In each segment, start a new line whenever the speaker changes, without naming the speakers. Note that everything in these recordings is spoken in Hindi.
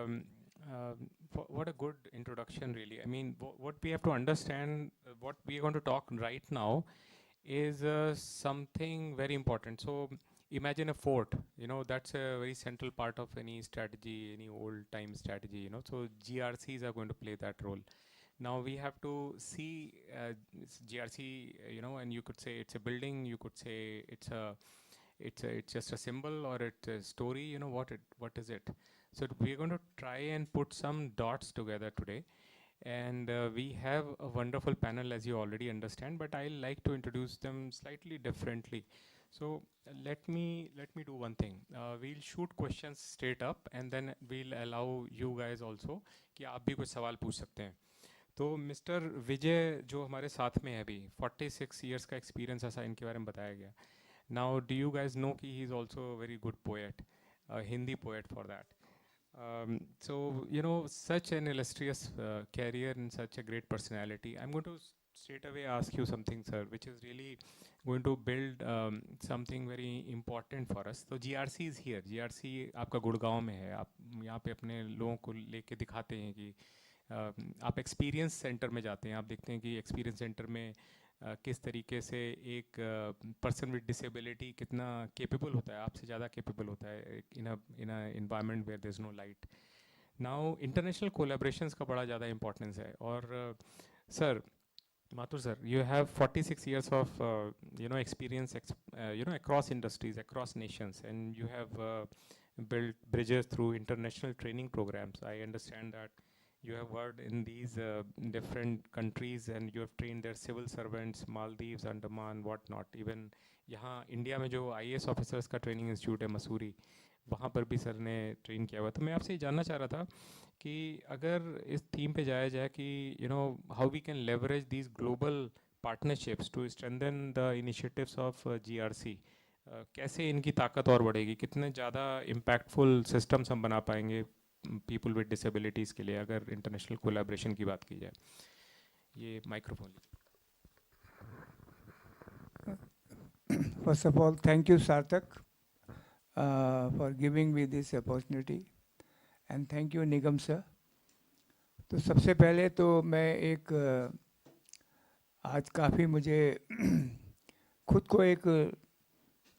Um, what a good introduction, really. I mean, what we have to understand, what we are going to talk right now is something very important. So imagine a fort, that's a very central part of any strategy, any old time strategy. So GRCs are going to play that role. Now we have to see GRC, and you could say it's a building, you could say it's just a symbol or it's a story. What is it? So we're going to try and put some dots together today, and we have a wonderful panel, as you already understand, but I like to introduce them slightly differently. So let me do one thing. We'll shoot questions straight up, and then we'll allow you guys also कि आप भी कुछ सवाल पूछ सकते हैं. तो मिस्टर विजय जो हमारे साथ में है अभी 46 इयर्स का एक्सपीरियंस ऐसा इनके बारे में बताया गया. Now do you guys know कि he is also very good poet, Hindi poet for that. So, such an illustrious career and such a great personality. I'm going to straight away ask you something, sir, which is really going to build something very important for us. So GRC is here. GRC आपका गुड़गांव में है. आप यहाँ पे अपने लोगों को लेके दिखाते हैं कि आप एक्सपीरियंस सेंटर में जाते हैं. आप देखते हैं कि एक्सपीरियंस सेंटर में किस तरीके से एक पर्सन विद डिसेबिलिटी कितना केपेबल होता है, आपसे ज़्यादा केपेबल होता है in a environment where there is no light. Now international collaborations का बड़ा ज़्यादा इंपॉर्टेंस है. और sir Mathur sir, you have 46 years of experience across industries, across nations, and you have built bridges through international training programs. I understand that you have worked in these different countries and you have trained their civil servants, Maldives, Andaman, whatnot. Even यहाँ इंडिया में जो IAS ऑफिसर्स का ट्रेनिंग इंस्टीट्यूट है मसूरी, वहाँ पर भी सर ने ट्रेन किया हुआ. तो मैं आपसे ये जानना चाह रहा था कि अगर इस थीम पे जाया जाए कि how we can leverage these global partnerships to strengthen the initiatives of GRC, कैसे इनकी ताकत और बढ़ेगी, कितने ज़्यादा इम्पैक्टफुल सिस्टम्स हम बना पाएंगे पीपल विद डिसेबिलिटीज़ के लिए अगर इंटरनेशनल कोलैबोरेशन की बात की जाए. ये microphone.
First of all, thank you, Sarthak, for giving me this opportunity, and thank you, Nigam sir. तो सबसे पहले तो मैं एक आज काफ़ी मुझे खुद को एक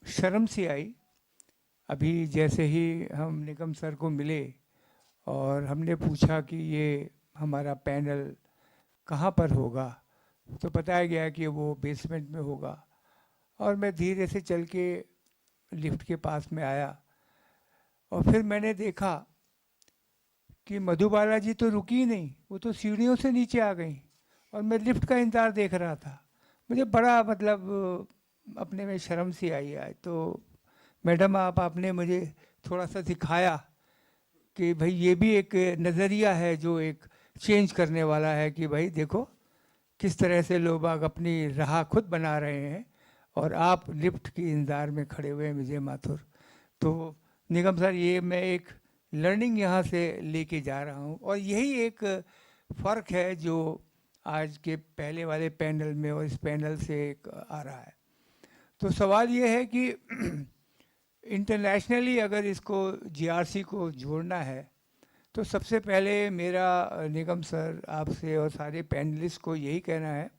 शर्म सी आई. अभी जैसे ही हम निगम सर को मिले और हमने पूछा कि ये हमारा पैनल कहाँ पर होगा, तो बताया गया कि वो बेसमेंट में होगा. और मैं धीरे से चल के लिफ्ट के पास में आया और फिर मैंने देखा कि मधुबाला जी तो रुकी ही नहीं, वो तो सीढ़ियों से नीचे आ गई और मैं लिफ्ट का इंतज़ार देख रहा था. मुझे बड़ा मतलब अपने में शर्म सी आई है. तो मैडम आपने मुझे थोड़ा सा सिखाया कि भाई ये भी एक नज़रिया है जो एक चेंज करने वाला है कि भाई देखो किस तरह से लोग अपनी राह खुद बना रहे हैं और आप लिफ्ट के इंतज़ार में खड़े हुए हैं विजय माथुर. तो निगम सर, ये मैं एक लर्निंग यहाँ से लेके जा रहा हूँ और यही एक फ़र्क है जो आज के पहले वाले पैनल में और इस पैनल से एक आ रहा है. तो सवाल ये है कि इंटरनेशनली अगर इसको GRC को जोड़ना है तो सबसे पहले मेरा निगम सर आपसे और सारे पैनलिस्ट को यही कहना है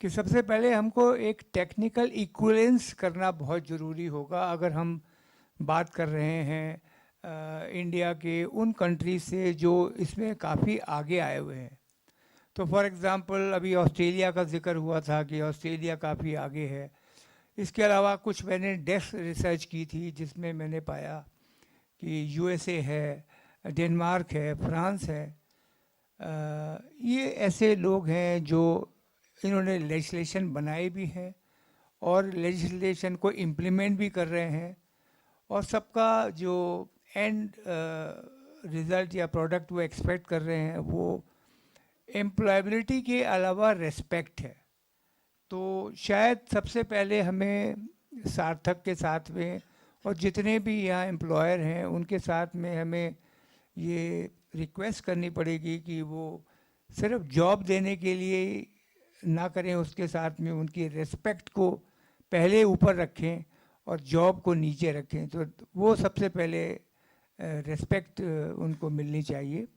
कि सबसे पहले हमको एक टेक्निकल इक्विवेलेंस करना बहुत ज़रूरी होगा. अगर हम बात कर रहे हैं इंडिया के उन कंट्री से जो इसमें काफ़ी आगे आए हुए हैं. तो फॉर एग्ज़ाम्पल अभी ऑस्ट्रेलिया का जिक्र हुआ था कि ऑस्ट्रेलिया काफ़ी आगे है. इसके अलावा कुछ मैंने डेस्क रिसर्च की थी जिसमें मैंने पाया कि USA है, डेनमार्क है, फ्रांस है. ये ऐसे लोग हैं जो इन्होंने लेजिस्लेशन बनाए भी हैं और लेजिस्लेशन को इम्प्लीमेंट भी कर रहे हैं और सबका जो एंड रिज़ल्ट या प्रोडक्ट वो एक्सपेक्ट कर रहे हैं वो एम्प्लॉयबिलिटी के अलावा रेस्पेक्ट है. तो शायद सबसे पहले हमें सार्थक के साथ में और जितने भी यहाँ एम्प्लॉयर हैं उनके साथ में हमें ये रिक्वेस्ट करनी पड़ेगी कि वो सिर्फ जॉब देने के लिए ना करें, उसके साथ में उनकी रेस्पेक्ट को पहले ऊपर रखें और जॉब को नीचे रखें. तो वो सबसे पहले रिस्पेक्ट उनको मिलनी चाहिए।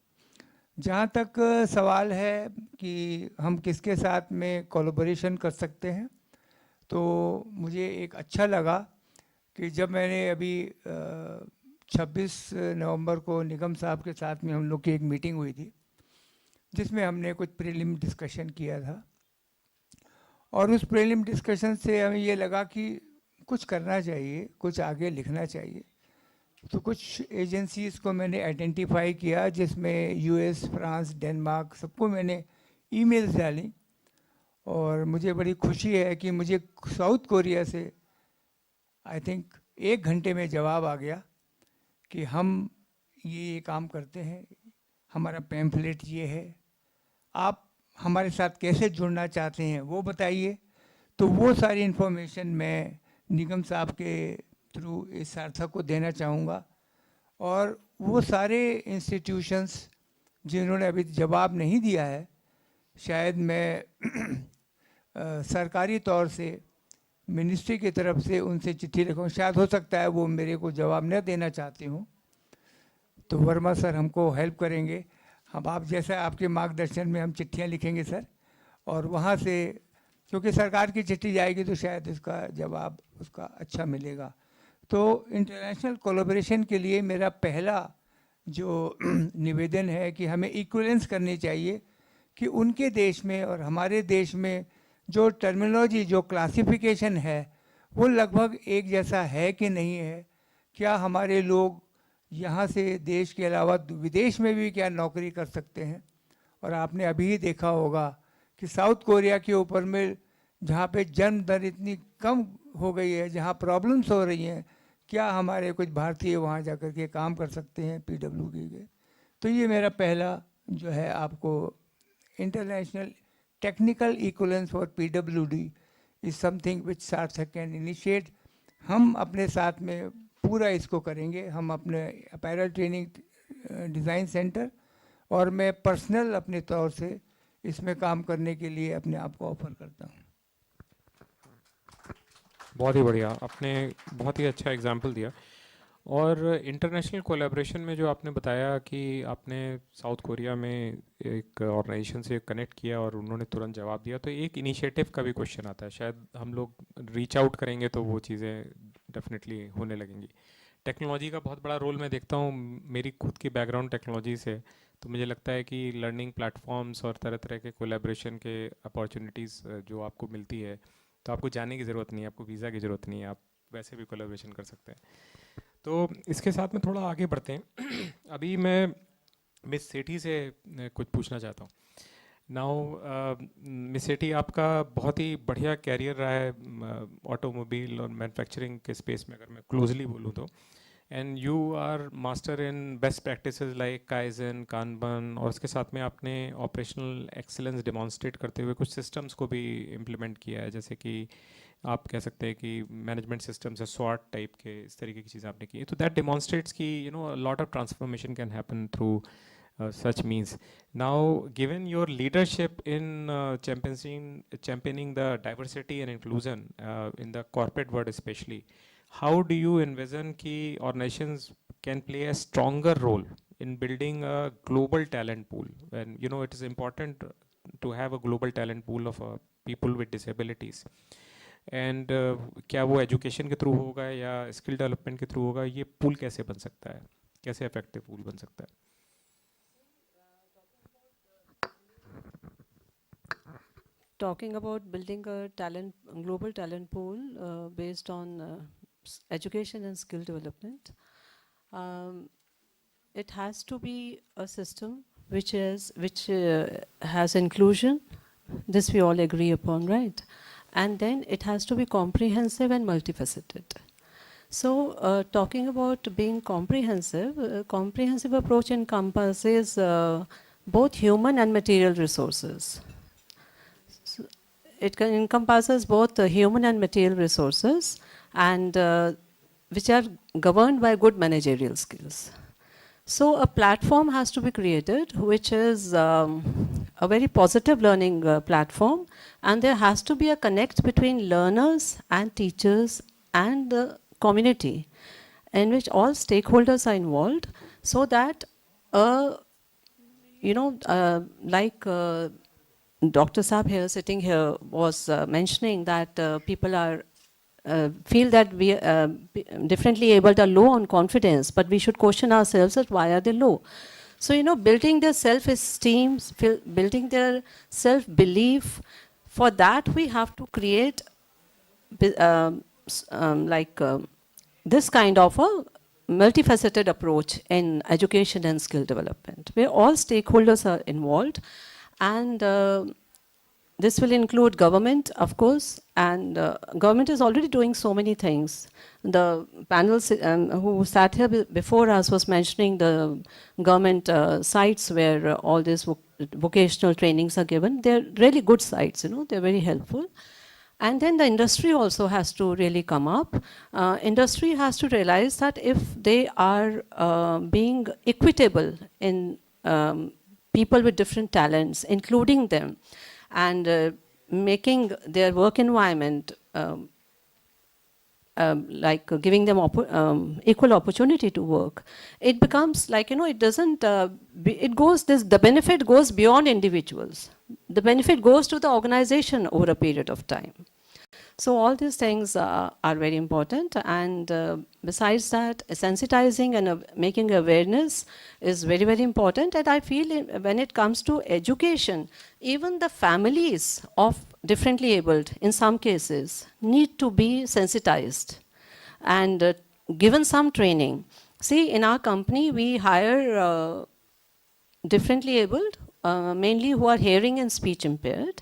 जहाँ तक सवाल है कि हम किसके साथ में कोलैबोरेशन कर सकते हैं, तो मुझे एक अच्छा लगा कि जब मैंने अभी 26 नवंबर को निगम साहब के साथ में हम लोग की एक मीटिंग हुई थी, जिसमें हमने कुछ प्रीलिम डिस्कशन किया था, और उस प्रीलिम डिस्कशन से हमें ये लगा कि कुछ करना चाहिए, कुछ आगे लिखना चाहिए। तो कुछ एजेंसीज़ को मैंने आइडेंटिफाई किया, जिसमें यूएस, फ्रांस, डेनमार्क, सबको मैंने ईमेल्स डाली, और मुझे बड़ी खुशी है कि मुझे साउथ कोरिया से आई थिंक 1 घंटे में जवाब आ गया कि हम ये काम करते हैं, हमारा पैम्फलेट ये है, आप हमारे साथ कैसे जुड़ना चाहते हैं वो बताइए। तो वो सारी इन्फॉर्मेशन मैं निगम साहब के थ्रू इस सार्थक को देना चाहूँगा, और वो सारे इंस्टीट्यूशंस जिन्होंने अभी जवाब नहीं दिया है, शायद मैं सरकारी तौर से मिनिस्ट्री की तरफ से उनसे चिट्ठी लिखूँ। शायद हो सकता है वो मेरे को जवाब न देना चाहते हों, तो वर्मा सर हमको हेल्प करेंगे। हम आप जैसा आपके मार्गदर्शन में हम चिट्ठियाँ लिखेंगे सर, और वहाँ से, क्योंकि सरकार की चिट्ठी जाएगी तो शायद इसका जवाब उसका अच्छा मिलेगा। तो इंटरनेशनल कोलैबोरेशन के लिए मेरा पहला जो निवेदन है कि हमें इक्विवेलेंस करनी चाहिए कि उनके देश में और हमारे देश में जो टर्मिनोलॉजी, जो क्लासिफिकेशन है, वो लगभग एक जैसा है कि नहीं है। क्या हमारे लोग यहाँ से देश के अलावा विदेश में भी क्या नौकरी कर सकते हैं? और आपने अभी ही देखा होगा कि साउथ कोरिया के ऊपर में जहाँ पे जन्म दर इतनी कम हो गई है, जहाँ प्रॉब्लम्स हो रही हैं, क्या हमारे कुछ भारतीय वहाँ जा कर के काम कर सकते हैं पीडब्ल्यूडी के? तो ये मेरा पहला जो है आपको international technical equivalence for PWD is something which सार्थक कैन इनिशिएट। हम अपने साथ में पूरा इसको करेंगे, हम अपने अपैरल ट्रेनिंग डिज़ाइन सेंटर, और मैं पर्सनल अपने तौर से इसमें काम करने के लिए अपने आप को ऑफर करता हूँ।
बहुत ही बढ़िया, आपने बहुत ही अच्छा एग्जाम्पल दिया। और इंटरनेशनल कोलैबोरेशन में जो आपने बताया कि आपने साउथ कोरिया में एक ऑर्गेनाइजेशन से कनेक्ट किया और उन्होंने तुरंत जवाब दिया, तो एक इनिशिएटिव का भी क्वेश्चन आता है। शायद हम लोग रीच आउट करेंगे तो वो चीज़ें डेफिनेटली होने लगेंगी। टेक्नोलॉजी का बहुत बड़ा रोल मैं देखता हूँ, मेरी खुद की बैकग्राउंड टेक्नोलॉजी से, तो मुझे लगता है कि लर्निंग प्लेटफॉर्म्स और तरह तरह के कोलैबोरेशन के अपॉर्चुनिटीज़ जो आपको मिलती है, तो आपको जाने की ज़रूरत नहीं है, आपको वीज़ा की ज़रूरत नहीं है, आप वैसे भी कोलैबोरेशन कर सकते हैं। तो इसके साथ में थोड़ा आगे बढ़ते हैं। अभी मैं मिस सेठी से कुछ पूछना चाहता हूँ। नाउ मिस सेठी, आपका बहुत ही बढ़िया कैरियर रहा है ऑटोमोबाइल और मैन्युफैक्चरिंग के स्पेस में, अगर मैं क्लोजली बोलूँ तो। And you are master in best practices like kaizen, kanban, और उसके साथ में आपने ऑपरेशनल एक्सीलेंस डेमोन्स्ट्रेट करते हुए कुछ सिस्टम्स को भी इम्प्लीमेंट किया है, जैसे कि आप कह सकते हैं कि मैनेजमेंट सिस्टम्स है, स्वाट टाइप के, इस तरीके की चीज़ें आपने की। तो दैट डेमोन्स्ट्रेट्स कि lot of transformation can happen through such means. Now, given your leadership in championing the diversity and inclusion in the corporate world especially, how do you envision ki organizations can play a stronger role in building a global talent pool? And it is important to have a global talent pool of people with disabilities. And क्या वो एजुकेशन के थ्रू होगा या स्किल डेवलपमेंट के थ्रू होगा? ये पूल कैसे बन सकता है, कैसे इफेक्टिव पूल बन सकता है?
Talking about building a global talent pool based on education and skill development, it has to be a system which has inclusion. This we all agree upon, right? And then it has to be comprehensive and multifaceted. So talking about being comprehensive, comprehensive approach encompasses both human and material resources. So it encompasses both the human and material resources, and which are governed by good managerial skills. So a platform has to be created which is a very positive learning platform, and there has to be a connect between learners and teachers and the community. in which all stakeholders are involved, so that, like Dr. Saab here, sitting here, was mentioning that people are feel that we differently abled are low on confidence, but we should question ourselves that why are they low. So, building their self-esteem, building their self-belief, for that we have to create this kind of a multifaceted approach in education and skill development, where all stakeholders are involved, and this will include government, of course, and government is already doing so many things. The panel who sat here before us was mentioning the government sites where all these vocational trainings are given. They're really good sites, they're very helpful. And then the industry also has to really come up. Industry has to realize that if they are being equitable in people with different talents, including them, and making their work environment giving them equal opportunity to work, it becomes like, it doesn't, the benefit goes beyond individuals. The benefit goes to the organization over a period of time. So all these things are very important, and besides that, sensitizing and making awareness is very, very important. And I feel when it comes to education, even the families of differently abled, in some cases, need to be sensitized and given some training. See, in our company, we hire differently abled, mainly who are hearing and speech impaired.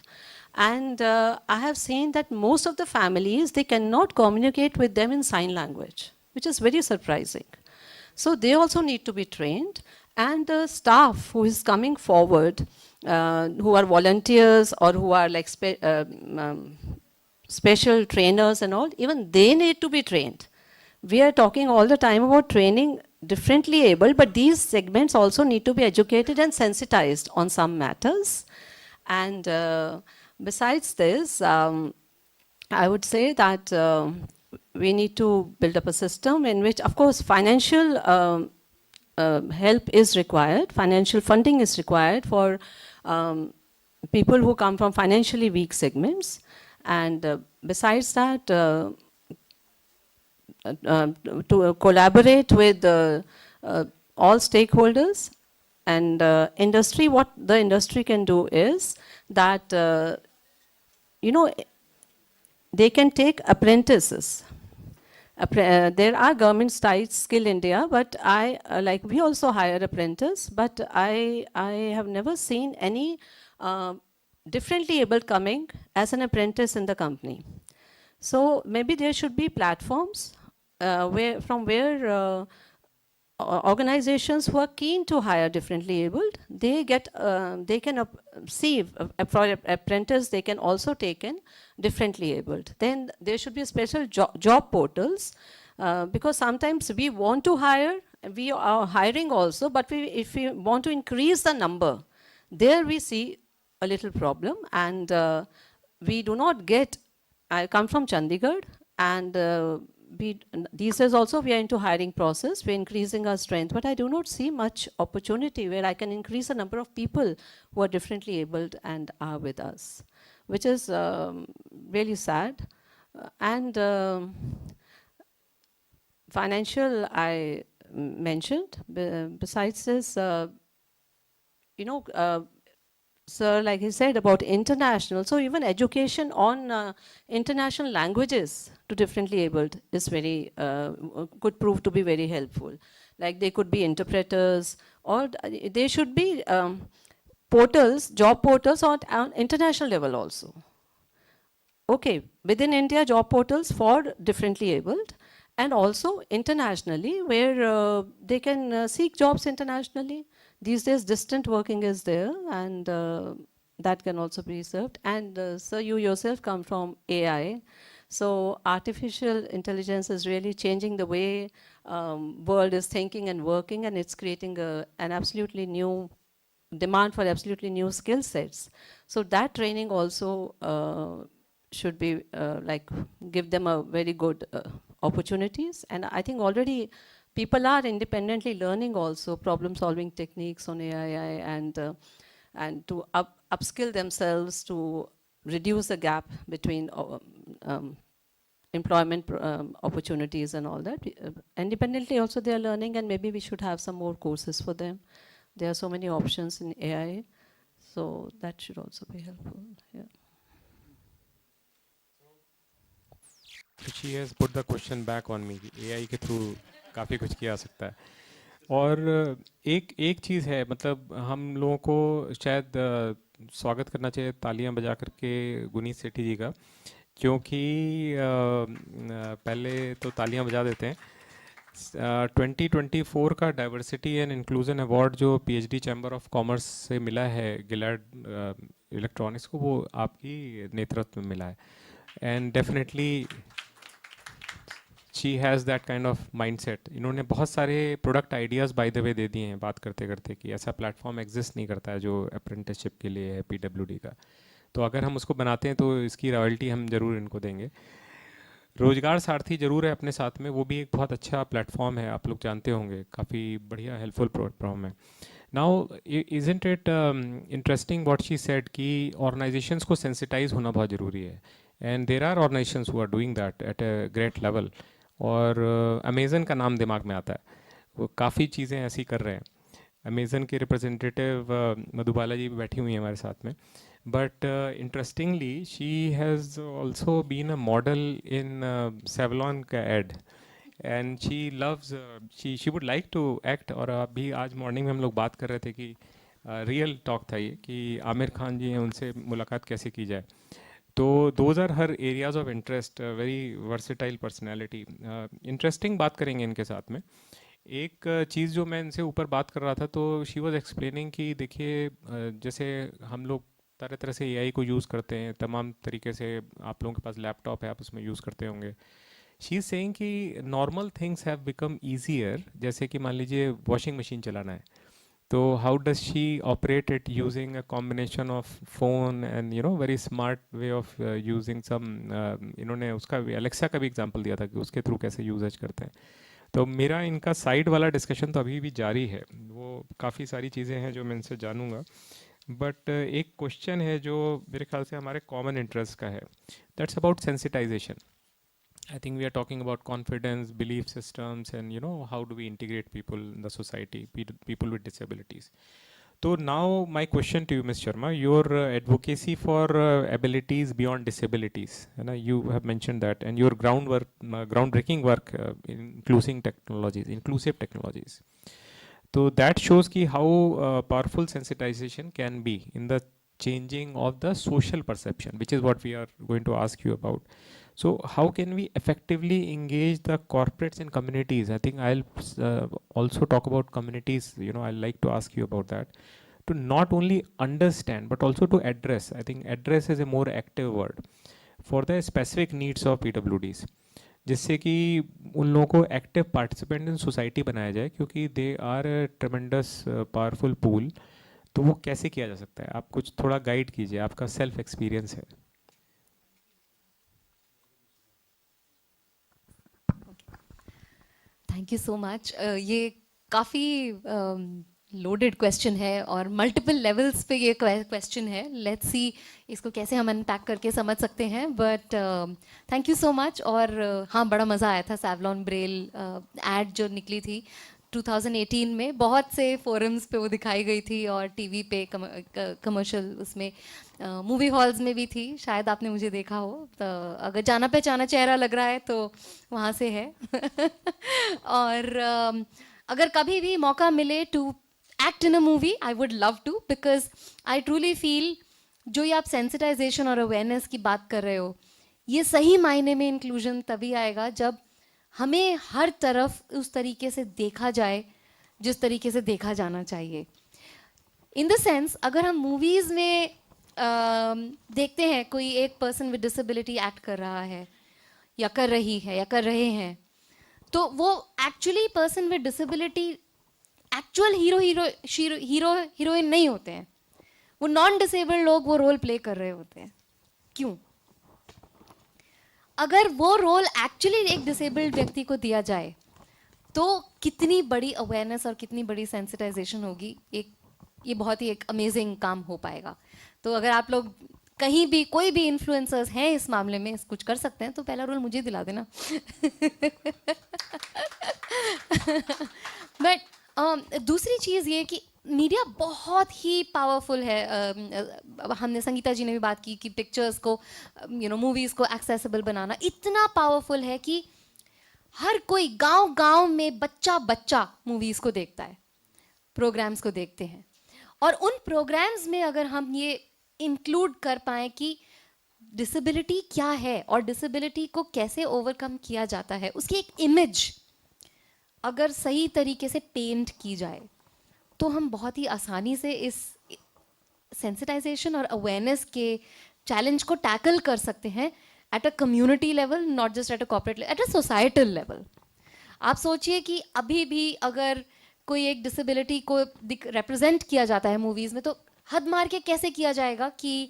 And I have seen that most of the families, they cannot communicate with them in sign language, which is very surprising. So they also need to be trained. And the staff who is coming forward, who are volunteers or who are like special trainers and all, even they need to be trained. We are talking all the time about training differently able, but these segments also need to be educated and sensitized on some matters. And besides this, I would say that we need to build up a system in which, of course, financial help is required, financial funding is required for people who come from financially weak segments. And besides that, to collaborate with all stakeholders and industry, what the industry can do is that, they can take apprentices. There are government sites, Skill India, but we also hire apprentices, but I have never seen any differently abled coming as an apprentice in the company. So maybe there should be platforms from where organizations who are keen to hire differently abled, they can see for apprentice, they can also take in differently abled. Then there should be special job portals, because sometimes we want to hire, we are hiring also, but if we want to increase the number, there we see a little problem. And we do not get, I come from Chandigarh, and these days also we are into hiring process, we're increasing our strength, but I do not see much opportunity where I can increase the number of people who are differently abled and are with us, which is really sad. And financial, I mentioned. Besides this, sir, like he said about international, so even education on international languages to differently abled is very, could prove to be very helpful. Like they could be interpreters, or they should be portals, job portals on international level also. Okay, within India, job portals for differently abled, and also internationally, where they can seek jobs internationally. These days, distant working is there, and that can also be served. And sir, you yourself come from AI. So artificial intelligence is really changing the way world is thinking and working, and it's creating an absolutely new demand for absolutely new skill sets. So that training also should be give them a very good opportunities. And I think already people are independently learning also problem-solving techniques on AI and to upskill themselves to reduce the gap between employment opportunities and all that. Independently also they are learning, and maybe we should have some more courses for them. There are so many options in AI, so that should also be helpful. Yeah.
She has put the question back on me. AI के थ्रू काफ़ी कुछ किया जा सकता है. और एक चीज़ है, मतलब हम लोगों को शायद स्वागत करना चाहिए तालियां बजा करके गुनीत सेठी जी का, क्योंकि पहले तो तालियां बजा देते हैं. 2024 का डाइवर्सिटी एंड इंक्लूजन अवार्ड जो पीएचडी चैम्बर ऑफ कॉमर्स से मिला है गिलैड इलेक्ट्रॉनिक्स को, वो आपकी नेतृत्व में मिला है. And definitely she has that kind of mindset. इन्होंने बहुत सारे product ideas by the way दे दिए हैं बात करते करते कि ऐसा प्लेटफॉर्म एग्जिस्ट नहीं करता है जो अप्रेंटिसशिप के लिए है पीडब्ल्यूडी का. तो अगर हम उसको बनाते हैं तो इसकी रॉयल्टी हम ज़रूर इनको देंगे. रोजगार सारथी ज़रूर है अपने साथ में, वो भी एक बहुत अच्छा प्लेटफॉर्म है, आप लोग जानते होंगे, काफ़ी बढ़िया हेल्पफुल प्लेटफॉर्म है. Now isn't it interesting what she said कि ऑर्गेनाइजेशंस को सेंसिटाइज होना बहुत ज़रूरी है. And there are organisations who are doing that at a great level. और अमेज़न का नाम दिमाग में आता है, वो काफ़ी चीज़ें ऐसी कर रहे हैं. अमेज़न के रिप्रेजेंटेटिव मधुबाला जी भी बैठी हुई हैं हमारे साथ में. But interestingly, she has also been a model in Savlon का ad, and she loves she would like to act. और अभी आज मॉर्निंग में हम लोग बात कर रहे थे कि रियल टॉक था ये कि आमिर खान जी हैं, उनसे मुलाकात कैसे की जाए. तो those are her areas of interest. Very versatile personality. Interesting बात करेंगे इनके साथ में. एक चीज़ जो मैं इनसे ऊपर बात कर रहा था, तो शी वॉज एक्सप्लेनिंग कि देखिए जैसे हम लोग तरह तरह से एआई को यूज़ करते हैं, तमाम तरीके से. आप लोगों के पास लैपटॉप है, आप उसमें यूज़ करते होंगे. शी इज़ सेइंग कि normal things have become easier. जैसे कि मान लीजिए वॉशिंग मशीन चलाना है, तो how does she operate it using a combination of phone and very smart way of using some. इन्होंने उसका भी, अलेक्सा का भी एग्जांपल दिया था कि उसके थ्रू कैसे यूजेज करते हैं. तो मेरा इनका साइड वाला डिस्कशन तो अभी भी जारी है, वो काफ़ी सारी चीज़ें हैं जो मैं इनसे जानूँगा. बट एक क्वेश्चन है जो मेरे ख्याल से हमारे कॉमन इंटरेस्ट का है. That's about sensitisation. I think we are talking about confidence, belief systems, and how do we integrate people in the society, people with disabilities. So now my question to you, Ms. Sharma, your advocacy for abilities beyond disabilities, and you have mentioned that, and your groundbreaking work in inclusive technologies. So that shows ki how powerful sensitization can be in the changing of the social perception, which is what we are going to ask you about. So how can we effectively engage the corporates and communities? I think I'll also talk about communities. I'd like to ask you about that. To not only understand but also to address. I think address is a more active word for the specific needs of PWDs. जिससे कि उन लोगों को एक्टिव पार्टिसिपेंट इन सोसाइटी बनाया जाए, क्योंकि they are a tremendous powerful pool. तो वो कैसे किया जा सकता है? आप कुछ थोड़ा गाइड कीजिए, आपका सेल्फ एक्सपीरियंस है.
Thank you so much. ये काफ़ी लोडेड क्वेश्चन है और मल्टीपल लेवल्स पे ये क्वेश्चन है. लेट्स सी इसको कैसे हम अनपैक करके समझ सकते हैं. But thank you so much. और हाँ, बड़ा मज़ा आया था. सैवलॉन ब्रेल एड जो निकली थी 2018 में, बहुत से फोरम्स पे वो दिखाई गई थी और टीवी पे कमर्शियल उसमें मूवी हॉल्स में भी थी. शायद आपने मुझे देखा हो. तो अगर जाना पहचाना चेहरा लग रहा है तो वहाँ से है. और अगर कभी भी मौका मिले to act in a movie, I would love to, because I truly feel जो ये आप sensitization और awareness की बात कर रहे हो, ये सही मायने में inclusion तभी आएगा जब हमें हर तरफ उस तरीके से देखा जाए जिस तरीके से देखा जाना चाहिए. In the sense, अगर हम movies में देखते हैं कोई एक person with disability act कर रहा है या कर रही है या कर रहे हैं, तो वो actually person with disability actual heroine नहीं होते हैं. वो नॉन डिसेबल्ड लोग वो रोल प्ले कर रहे होते हैं. क्यों? अगर वो रोल एक्चुअली एक डिसेबल्ड व्यक्ति को दिया जाए तो कितनी बड़ी अवेयरनेस और कितनी बड़ी सेंसिटाइजेशन होगी, एक ये बहुत ही एक अमेजिंग काम हो पाएगा। तो अगर आप लोग कहीं भी कोई भी इन्फ्लुएंसर्स हैं इस मामले में कुछ कर सकते हैं तो पहला रोल मुझे दिला देना। बट दूसरी चीज़ ये कि मीडिया बहुत ही पावरफुल है। हमने संगीता जी ने भी बात की कि पिक्चर्स को मूवीज़ को एक्सेसिबल बनाना इतना पावरफुल है कि हर कोई गांव-गांव में बच्चा बच्चा मूवीज़ को देखता है, प्रोग्राम्स को देखते हैं। और उन प्रोग्राम्स में अगर हम ये इंक्लूड कर पाएँ कि डिसेबिलिटी क्या है और डिसेबिलिटी को कैसे ओवरकम किया जाता है, उसकी एक इमेज अगर सही तरीके से पेंट की जाए तो हम बहुत ही आसानी से इस सेंसिटाइजेशन और अवेयरनेस के चैलेंज को टैकल कर सकते हैं at a community level, not just at a corporate level, at a societal level. आप सोचिए कि अभी भी अगर कोई एक डिसेबिलिटी को रिप्रेजेंट किया जाता है मूवीज़ में तो हद मार के कैसे किया जाएगा कि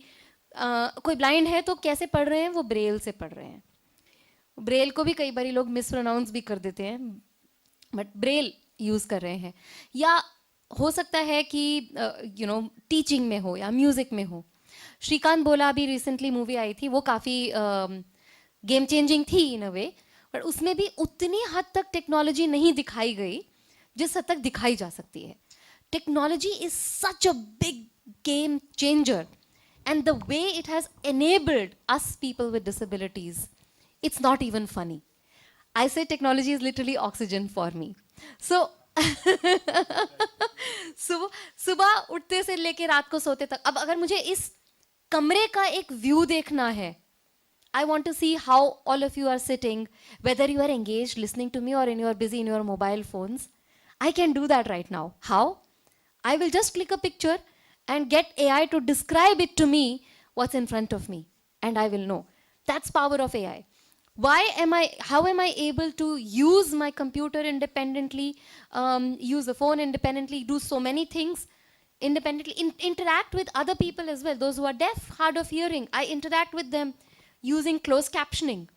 कोई ब्लाइंड है तो कैसे पढ़ रहे हैं, वो ब्रेल से पढ़ रहे हैं। ब्रेल को भी कई बार लोग मिसप्रोनाउंस भी कर देते हैं, बट ब्रेल यूज़ कर रहे हैं। या हो सकता है कि टीचिंग में हो या म्यूज़िक में हो। श्रीकांत बोला अभी रिसेंटली मूवी आई थी, वो काफ़ी गेम चेंजिंग थी इन अ वे, पर उसमें भी उतनी हद तक टेक्नोलॉजी नहीं दिखाई गई जिस हद तक दिखाई जा सकती है। Technology is such a big game changer and the way it has enabled us people with disabilities, it's not even funny. I say technology is literally oxygen for me. So सुबह उठते से लेके रात को सोते तक, अब अगर मुझे इस कमरे का एक व्यू देखना है, I want to see how all of you are sitting, whether you are engaged listening to me or you are busy in your mobile phones. I can do that right now. How? I will just click a picture and get AI to describe it to me what's in front of me, and I will know. That's power of AI. How am I able to use my computer independently, use the phone independently, do so many things independently, interact with other people as well, those who are deaf, hard of hearing. I interact with them using closed captioning,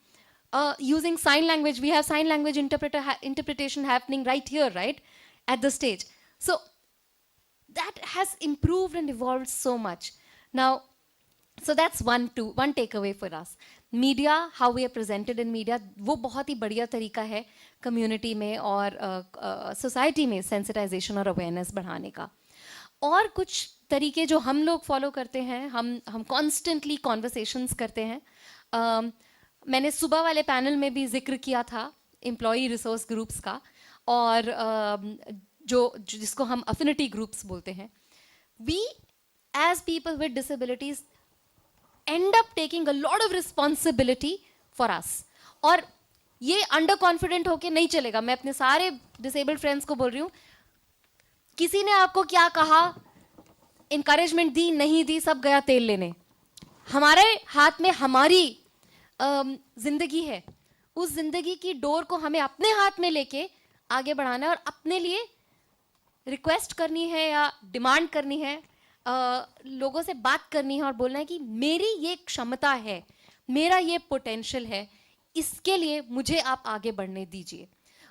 using sign language. We have sign language interpretation happening right here, right, at the stage. So that has improved and evolved so much. Now, so that's one takeaway for us. Media, how we are presented in media, वो बहुत ही बढ़िया तरीका है कम्युनिटी में और सोसाइटी में सेंसिटाइजेशन और अवेयरनेस बढ़ाने का। और कुछ तरीके जो हम लोग फॉलो करते हैं, हम कॉन्स्टेंटली कॉन्वर्सेशंस करते हैं। मैंने सुबह वाले पैनल में भी जिक्र किया था एम्प्लॉई रिसोर्स ग्रुप्स का, और जिसको हम अफिनिटी ग्रुप्स बोलते हैं। We as people with disabilities end up taking a lot of responsibility for us. और ये अंडर कॉन्फिडेंट होके नहीं चलेगा। मैं अपने सारे डिसेबल्ड फ्रेंड्स को बोल रही हूँ, किसी ने आपको क्या कहा, इंकरेजमेंट दी नहीं दी, सब गया तेल लेने। हमारे हाथ में हमारी जिंदगी है, उस जिंदगी की डोर को हमें अपने हाथ में लेके आगे बढ़ाना है और अपने लिए रिक्वेस्ट करनी है या डिमांड करनी है, लोगों से बात करनी है और बोलना है कि मेरी ये क्षमता है, मेरा ये पोटेंशियल है, इसके लिए मुझे आप आगे बढ़ने दीजिए।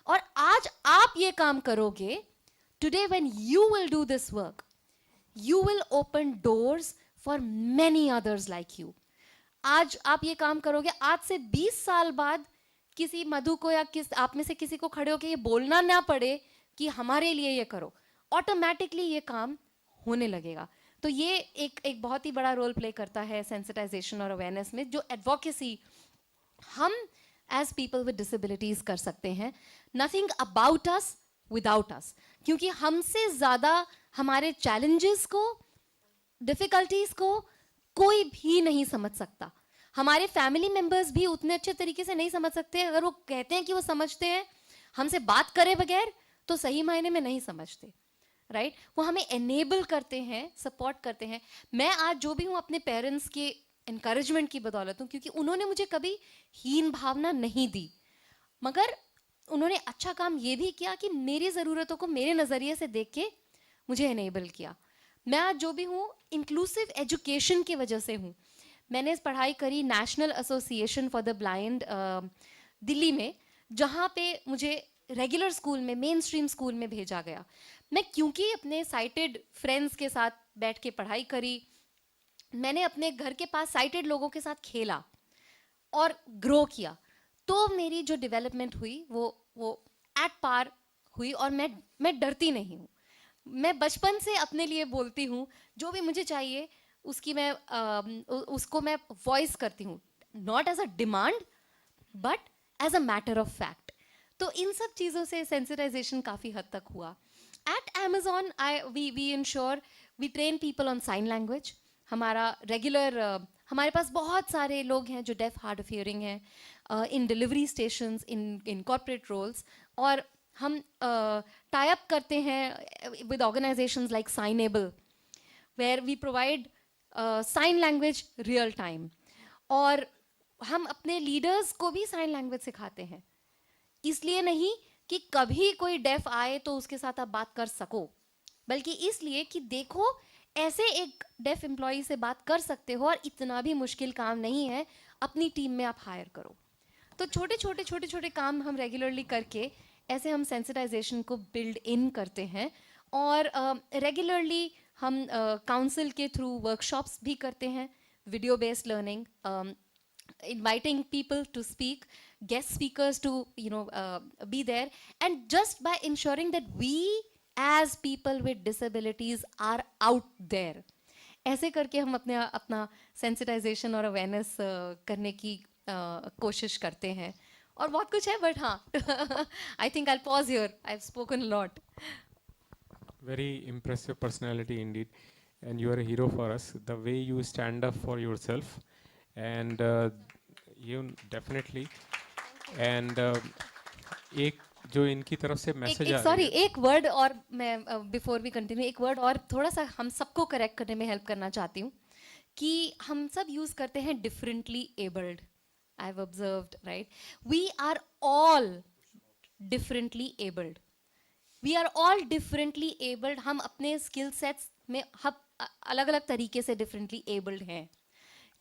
और आज आप ये काम करोगे, today when you will do this work, you will open doors for many others like you. आज आप ये काम करोगे, आज से 20 साल बाद किसी मधु को या आप में से किसी को खड़े होकर ये बोलना ना पड़े कि हमारे लिए ये करो, ऑटोमेटिकली ये काम होने लगेगा। तो ये एक बहुत ही बड़ा रोल प्ले करता है सेंसिटाइजेशन और अवेयरनेस में, जो एडवोकेसी हम एज पीपल विद डिसेबिलिटीज कर सकते हैं। नथिंग अबाउट अस विदाउट अस, क्योंकि हमसे ज्यादा हमारे चैलेंजेस को, डिफिकल्टीज को कोई भी नहीं समझ सकता। हमारे फैमिली मेंबर्स भी उतने अच्छे तरीके से नहीं समझ सकते। अगर वो कहते हैं कि वो समझते हैं, हमसे बात करे बगैर तो सही मायने में नहीं समझते, राइट? वो हमें एनेबल करते हैं, सपोर्ट करते हैं। मैं आज जो भी हूँ अपने पेरेंट्स के इनकरेजमेंट की बदौलत हूँ, क्योंकि उन्होंने मुझे कभी हीन भावना नहीं दी, मगर उन्होंने अच्छा काम ये भी किया कि मेरी ज़रूरतों को मेरे नज़रिए से देख के मुझे एनेबल किया। मैं आज जो भी हूँ इंक्लूसिव एजुकेशन की वजह से हूँ। मैंने पढ़ाई करी national association for the blind Delhi में, जहाँ पे मुझे रेगुलर स्कूल में, मेन स्ट्रीम स्कूल में भेजा गया। मैं क्योंकि अपने साइटेड फ्रेंड्स के साथ बैठ के पढ़ाई करी, मैंने अपने घर के पास साइटेड लोगों के साथ खेला और ग्रो किया, तो मेरी जो डेवलपमेंट हुई वो एट पार हुई। और मैं डरती नहीं हूँ, मैं बचपन से अपने लिए बोलती हूँ, जो भी मुझे चाहिए उसकी उसको मैं वॉइस करती हूँ, not as a demand but as a matter of fact. तो इन सब चीज़ों से सेंसिटाइजेशन काफ़ी हद तक हुआ। At Amazon we ensure we train people on sign language. हमारा रेगुलर हमारे पास बहुत सारे लोग हैं जो डेफ हार्ड ऑफ हियरिंग हैं in delivery stations, in corporate roles, और हम टाई अप करते हैं with organisations like Signable, where we provide sign language real time. और हम अपने लीडर्स को भी साइन लैंग्वेज सिखाते हैं, इसलिए नहीं कि कभी कोई डेफ आए तो उसके साथ आप बात कर सको, बल्कि इसलिए कि देखो ऐसे एक डेफ एम्प्लॉय से बात कर सकते हो और इतना भी मुश्किल काम नहीं है, अपनी टीम में आप हायर करो। तो छोटे छोटे काम हम रेगुलरली करके ऐसे हम सेंसिटाइजेशन को बिल्ड इन करते हैं। और रेगुलरली हम काउंसिल के थ्रू वर्कशॉप्स भी करते हैं, video based learning, inviting people to speak, guest speakers to be there, and just by ensuring that we as people with disabilities are out there, ऐसे करके हम अपना सेंसिटाइजेशन और अवेयरनेस करने की कोशिश करते हैं। और बहुत कुछ है, बट हाँ I think I pause here, I have spoken lot.
Very impressive personality indeed, and you are a hero for us. The way you stand up for yourself, and you definitely, and एक जो इनकी तरफ से मैसेज आ
सॉरी,
रही है,
एक वर्ड और मैं बिफोर वी कंटिन्यू, एक वर्ड और थोड़ा सा हम सबको करेक्ट करने में हेल्प करना चाहती हूँ कि हम सब यूज करते हैं differently abled. I have observed, right, we are all differently abled, we are all differently abled. हम अपने स्किल सेट्स में हम अलग अलग तरीके से डिफरेंटली एबल्ड हैं।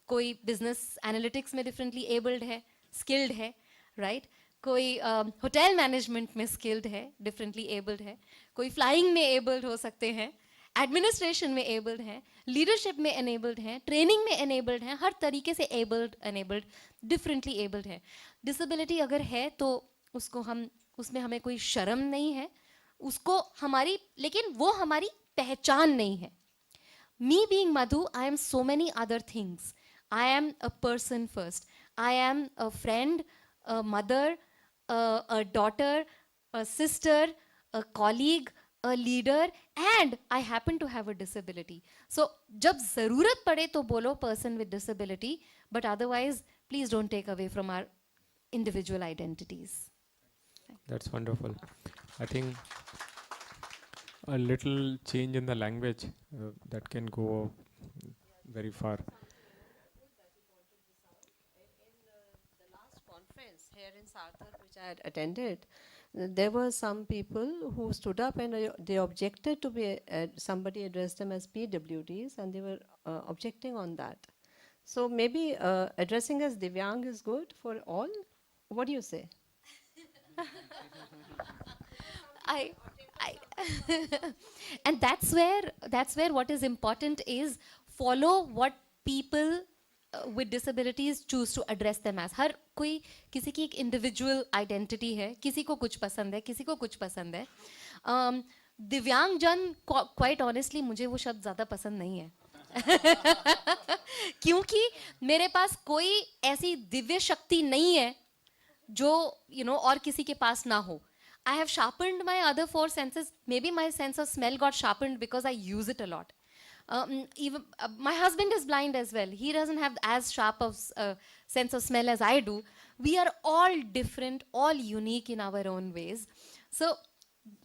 कोई बिजनेस एनालिटिक्स में डिफरेंटली एबल्ड है, स्किल्ड है, राइट, कोई होटल मैनेजमेंट में स्किल्ड है, डिफरेंटली एबल्ड है, कोई फ्लाइंग में एबल्ड हो सकते हैं, एडमिनिस्ट्रेशन में एबल्ड हैं, लीडरशिप में एनेबल्ड हैं, ट्रेनिंग में एनेबल्ड हैं, हर तरीके से एनेबल्ड डिफरेंटली एबल्ड है। डिसेबिलिटी अगर है तो उसमें हमें कोई शर्म नहीं है, उसको हमारी, लेकिन वो हमारी पहचान नहीं है। Me being Madhu, I am so many other things. I am a person first. I am a friend, a mother, a daughter, a sister, a colleague, a leader, and I happen to have a disability. So, जब ज़रूरत पड़े तो बोलो person with disability, but otherwise, please don't take away from our individual identities.
that's wonderful. I think a little change in the language that can go very far.
The last conference here in Sarthak, which I had attended, there were some people who stood up and they objected to be somebody addressed them as PWDs, and they were objecting on that. So maybe addressing as Divyang is good for all. What do you say?
I and that's where what is important is follow what people with disabilities choose to address them as. हर कोई, किसी की एक individual identity है, किसी को कुछ पसंद है, किसी को कुछ पसंद है। दिव्यांग जन, quite honestly मुझे वो शब्द ज़्यादा पसंद नहीं है क्योंकि मेरे पास कोई ऐसी दिव्य शक्ति नहीं है जो और किसी के पास ना हो। I have sharpened my other 4 senses. Maybe my sense of smell got sharpened because I use it a lot. Even my husband is blind as well. He doesn't have as sharp of sense of smell as I do. We are all different, all unique in our own ways. So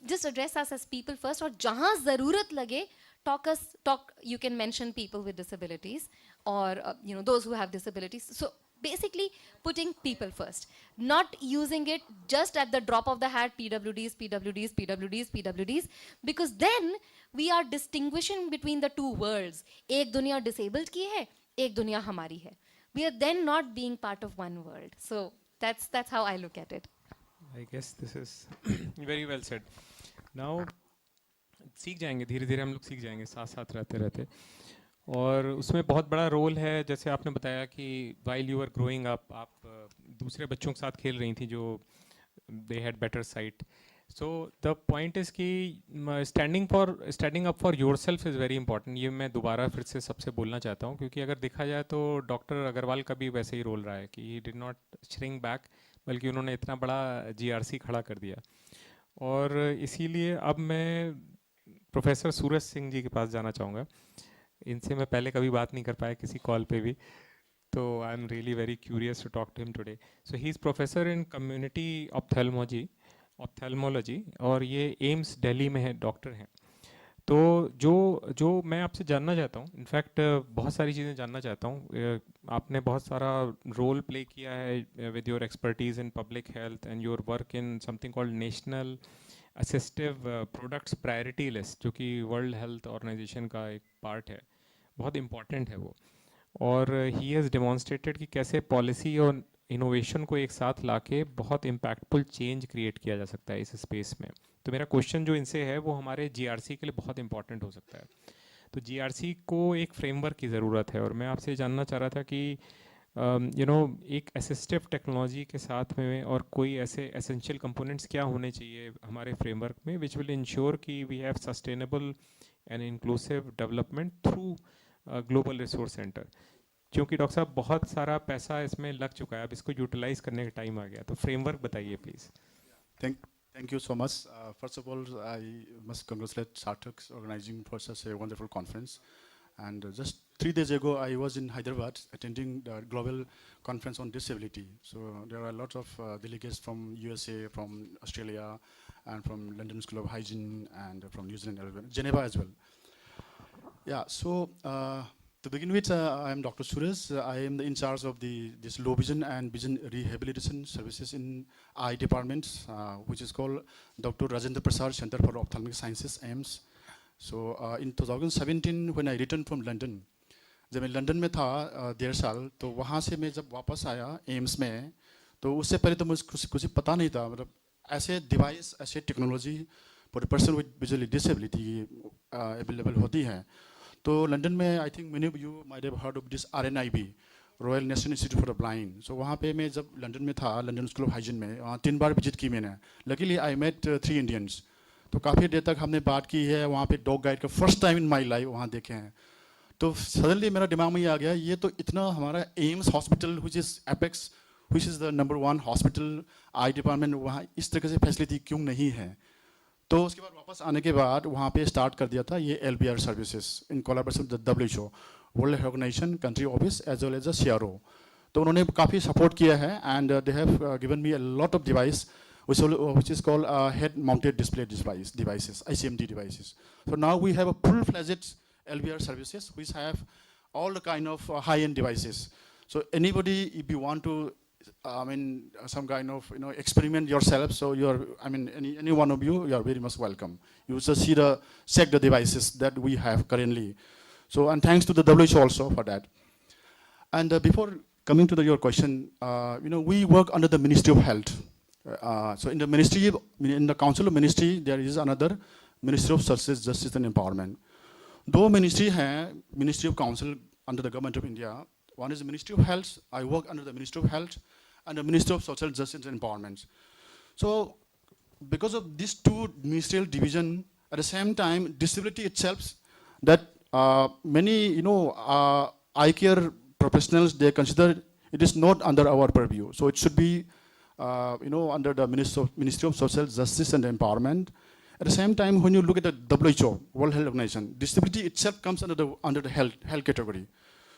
just address us as people first. और जहाँ ज़रूरत लगे, talk. You can mention people with disabilities or those who have disabilities. So basically putting people first, not using it just at the drop of the hat, PWDs, PWDs, PWDs, PWDs, because then we are distinguishing between the two worlds. एक दुनिया disabled की है, एक दुनिया हमारी है. We are then not being part of one world. So that's how I look at it.
I guess this is very well said. Now सीख जाएंगे धीरे धीरे, हम लोग सीख जाएंगे साथ साथ रहते रहते. और उसमें बहुत बड़ा रोल है, जैसे आपने बताया कि while you were growing up आप दूसरे बच्चों के साथ खेल रही थी जो they had better sight. So the point is कि standing up for yourself is very important. ये मैं दोबारा फिर से सबसे बोलना चाहता हूँ, क्योंकि अगर देखा जाए तो डॉक्टर अग्रवाल का भी वैसे ही रोल रहा है कि he did not shrink back, बल्कि उन्होंने इतना बड़ा GRC खड़ा कर दिया. और इसीलिए अब मैं प्रोफेसर सूरज सिंह जी के पास जाना चाहूँगा. इनसे मैं पहले कभी बात नहीं कर पाया किसी कॉल पे भी, तो I am really very curious to talk to him today. So he is professor in community ophthalmology और ये एम्स दिल्ली में है, डॉक्टर हैं. तो जो मैं आपसे जानना चाहता हूँ, इनफैक्ट बहुत सारी चीज़ें जानना चाहता हूँ. आपने बहुत सारा रोल प्ले किया है with your expertise in public health and your work in something called national assistive products priority list, जो कि वर्ल्ड हेल्थ ऑर्गेनाइजेशन का एक पार्ट है, बहुत इम्पॉर्टेंट है वो. और ही हैज़ डेमॉन्स्ट्रेटेड कि कैसे पॉलिसी और इनोवेशन को एक साथ लाके बहुत इम्पैक्टफुल चेंज क्रिएट किया जा सकता है इस स्पेस में. तो मेरा क्वेश्चन जो इनसे है वो हमारे जीआरसी के लिए बहुत इंपॉर्टेंट हो सकता है. तो जीआरसी को एक फ्रेमवर्क की ज़रूरत है, और मैं आपसे जानना चाह रहा था कि एक असिस्टिव टेक्नोलॉजी के साथ में और कोई ऐसे एसेंशियल कंपोनेंट्स क्या होने चाहिए हमारे फ्रेमवर्क में विच विल इंश्योर कि we have sustainable and inclusive development through global resource centre. क्योंकि डॉक्टर साहब बहुत सारा पैसा इसमें लग चुका है, अब इसको यूटिलाइज करने का टाइम आ गया. तो फ्रेमवर्क बताइए please.
Thank you so much. First of all, I must congratulate Sarthak organizing for such a wonderful conference. And just 3 days ago, I was in Hyderabad attending the global conference on disability. So there are lots of delegates from USA, from Australia, and from London School of Hygiene, and from New Zealand, Geneva as well. Yeah, so to begin with, I am Dr. Suresh. I am in charge of this low vision and vision rehabilitation services in eye department, which is called Dr. Rajendra Prasad Center for Ophthalmic Sciences, AIMS. So in 2017, when I returned from London, जब मैं लंदन में था 1.5 साल, तो वहाँ से मैं जब वापस आया एम्स में, तो उससे पहले तो मुझे कुछ पता नहीं था. मतलब ऐसे डिवाइस, ऐसे technology for person with visual disability available होती है. तो लंदन में I think many of you might have heard of this RNIB, Royal National Institute for the Blind. So वहाँ पे मैं जब लंदन में था, लंदन स्कूल ऑफ हाइजीन में, वहाँ 3 बार विजिट की मैंने. Luckily I met 3 Indians. तो काफ़ी देर तक हमने बात की है. वहाँ पे डॉग गाइड का first time in my life वहाँ देखे हैं. तो सडनली मेरा दिमाग में ये आ गया, ये तो इतना हमारा AIIMS hospital which is apex, which is the number 1 hospital I department, वहाँ इस तरह से फैसिलिटी क्यों नहीं है. तो उसके बाद वापस आने के बाद वहाँ पे स्टार्ट कर दिया था ये LBR services in collaboration with the WHO, world health organisation, country office as well as the CRO. तो उन्होंने काफ़ी सपोर्ट किया है and they have given me a lot of device which is called head mounted display devices, ICMD devices. So now we have a full-fledged LBR services which have all the kind of high-end devices. So anybody, if you want to some kind of experiment yourself, so any one of you are very much welcome. You just check the devices that we have currently. So, and thanks to the WHO also for that. And before coming to your question, we work under the Ministry of Health. So in the ministry, in the Council of Ministry, there is another Ministry of Services, Justice and Empowerment. 2 ministry हैं, Ministry of Council under the Government of India. One is the Ministry of Health. I work under the Ministry of Health and the Ministry of Social Justice and Empowerment. So because of these 2 ministerial division, at the same time, disability itself, that many eye care professionals, they consider it is not under our purview. So it should be under the Ministry of Social Justice and Empowerment. At the same time, when you look at the WHO, World Health Organization, disability itself comes under the health category.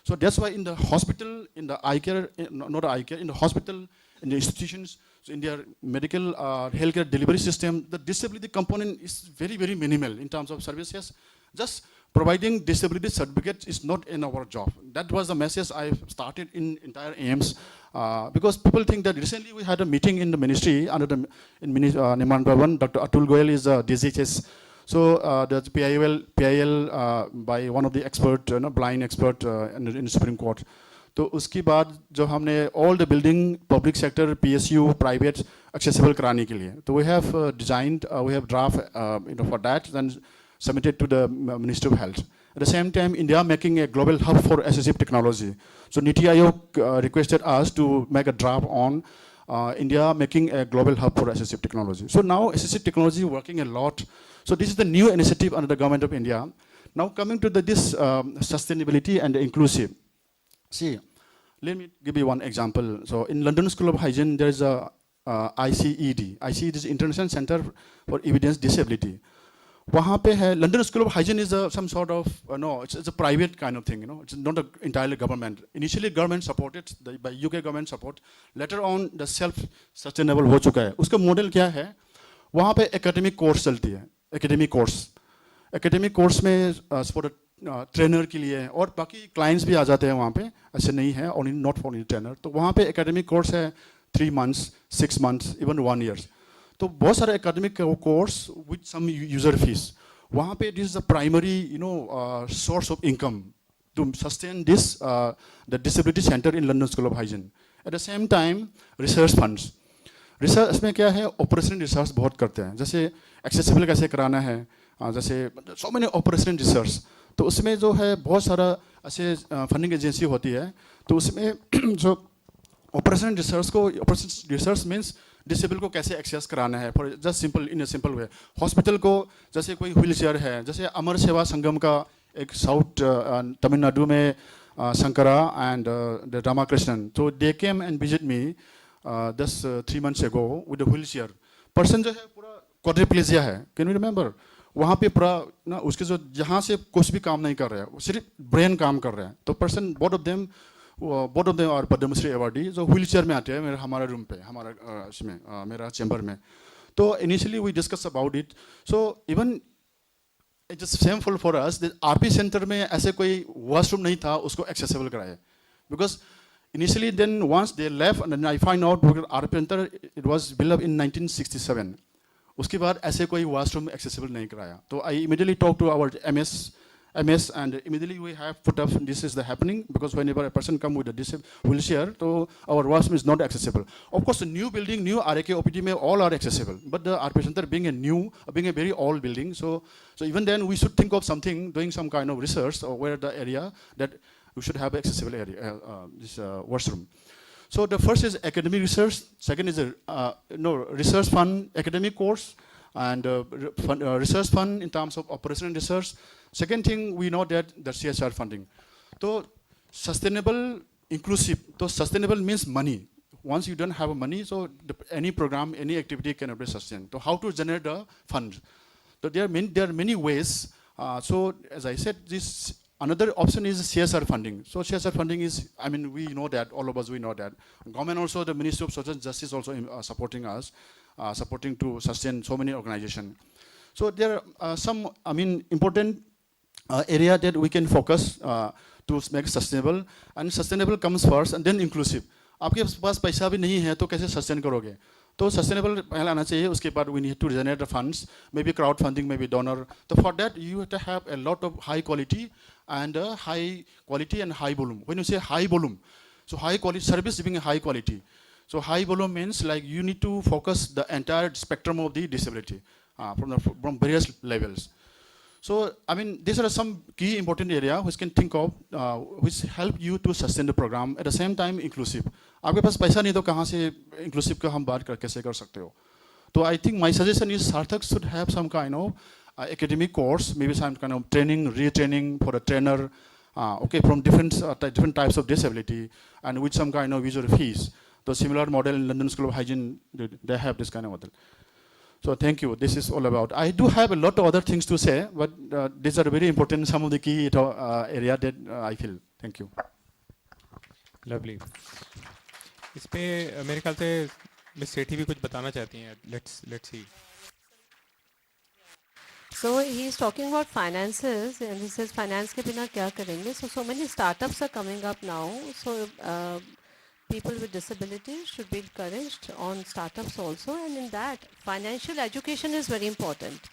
So that's why in the hospital, in the eye care, not eye care, in the hospital, in the institutions, so in their medical healthcare delivery system, the disability component is very, very minimal in terms of services. Just providing disability certificates is not in our job. That was the message I started in entire AIMS, because people think that recently we had a meeting in the ministry under the Niman Bhavan. Dr. Atul Goyal is DGHS. So there's PIL by one of the expert, blind expert in the Supreme Court. तो उसके बाद जो हमने all the building, public sector, PSU, private, accessible कराने के लिए, तो we have designed, we have draft, for that, then submitted to the Ministry of Health. At the same time, India making a global hub for assistive technology. So NITI Aayog requested us to make a draft on India making a global hub for assistive technology. So now assistive technology working a lot. So this is the new initiative under the government of India. Now coming to this sustainability and inclusive. See, let me give you one example. So in London School of Hygiene, there is a ICED. ICED is International Center for Evidence Disability. वहाँ पे है London School of Hygiene is some sort of it's a private kind of thing, it's not entirely government. Initially government supported by UK government support. Later on the self sustainable हो चुका है. उसका मॉडल क्या है? वहाँ पे academic course चलती है. Academic course में for ट्रेनर के लिए और बाकी क्लाइंट्स भी आ जाते हैं वहाँ पे, ऐसे नहीं है only not for ट्रेनर. तो वहाँ पे academic course है 3 months, 6 months, even 1 year. तो बहुत सारे academic course with some user fees. वहाँ पे this is the primary source of income to sustain this the disability centre in London school of hygiene. At the same time research funds. Research में क्या है, ऑपरेशन रिसर्च बहुत करते हैं. जैसे एक्सेसिबल कैसे कराना है, जैसे सो मेनी ऑपरेशन रिसर्च. तो उसमें जो है बहुत सारा ऐसे फंडिंग एजेंसी होती है. तो उसमें जो ऑपरेशन रिसर्च को, ऑपरेशन रिसर्च मीन्स डिसेबल को कैसे एक्सेस कराना है, for just simple in a simple way. Hospital को जैसे कोई व्हील चेयर है, जैसे अमर सेवा संगम का एक साउथ तमिलनाडु में शंकरा एंड द रामाकृष्णन. तो they came and visit me 3 months ago with wheelchair. Person जो है पूरा क्वाड्रिप्लेजिया है. Can you remember? वहाँ पे पूरा ना उसके जो जहाँ से कुछ भी काम नहीं कर रहा है, सिर्फ ब्रेन काम कर रहा है. तो person both of them are Padmashri awardee, जो व्हील चेयर में आते हैं हमारे रूम पे, हमारा इसमें मेरा चैम्बर में. तो initially we discuss about it. So even it is shameful for us that RP centre में ऐसे कोई वॉशरूम नहीं था, उसको एक्सेसिबल कराए. Because initially then once they left and I find out RP centre it was build up in 1967. उसके बाद ऐसे कोई वॉशरूम एक्सेसिबल नहीं कराया. तो I immediately talk to our MS and immediately we have put up this is the happening, because whenever a person come with a wheelchair, so our washroom is not accessible. Of course, the new building, new RAK OPD may all are accessible, but the RP center being a very old building, so even then we should think of something, doing some kind of research or where the area that we should have accessible area, this washroom. So the first is academic research. Second is research fund, academic course, and research fund in terms of operational research. Second thing, we know that the CSR funding. So sustainable, inclusive. So sustainable means money. Once you don't have money, so any program, any activity cannot be sustained. So how to generate the funds? So there are many ways. So as I said, another option is CSR funding. So CSR funding is, we know that, all of us we know that. Government also, the Ministry of Social Justice also supporting us, supporting to sustain so many organizations. So there are some, important area that we can focus to make sustainable, and sustainable comes first and then inclusive. आपके पास पैसा भी नहीं है तो कैसे सस्टेन करोगे? तो सस्टेनेबल पहले आना चाहिए. उसके बाद we need to generate the funds, maybe crowdfunding, maybe donor. So for that you have to have a lot of high quality and high volume. When you say high volume, so high quality service being a high quality. So high volume means like you need to focus the entire spectrum of the disability from various levels. So, these are some key important areas which can think of, which help you to sustain the program, at the same time inclusive. आपके पास पैसा नहीं तो कहाँ से inclusive का हम बात कैसे कर सकते हो? तो I think my suggestion is Sarthak should have some kind of academic course, maybe some kind of training, retraining for a trainer, from different types of disability, and with some kind of user fees. The similar model in London School of Hygiene, they have this kind of model. So thank you. This is all about. I do have a lot of other things to say, but these are very important, some of the key area that I feel. Thank you.
Lovely. इस पे मेरे ख्याल से मिस सेठी भी कुछ बताना चाहती हैं. Let's see.
So he is talking about finances, and he says finance के बिना क्या करेंगे? So many startups are coming up now. So people with disabilities should be encouraged on startups also, and in that financial education is very important.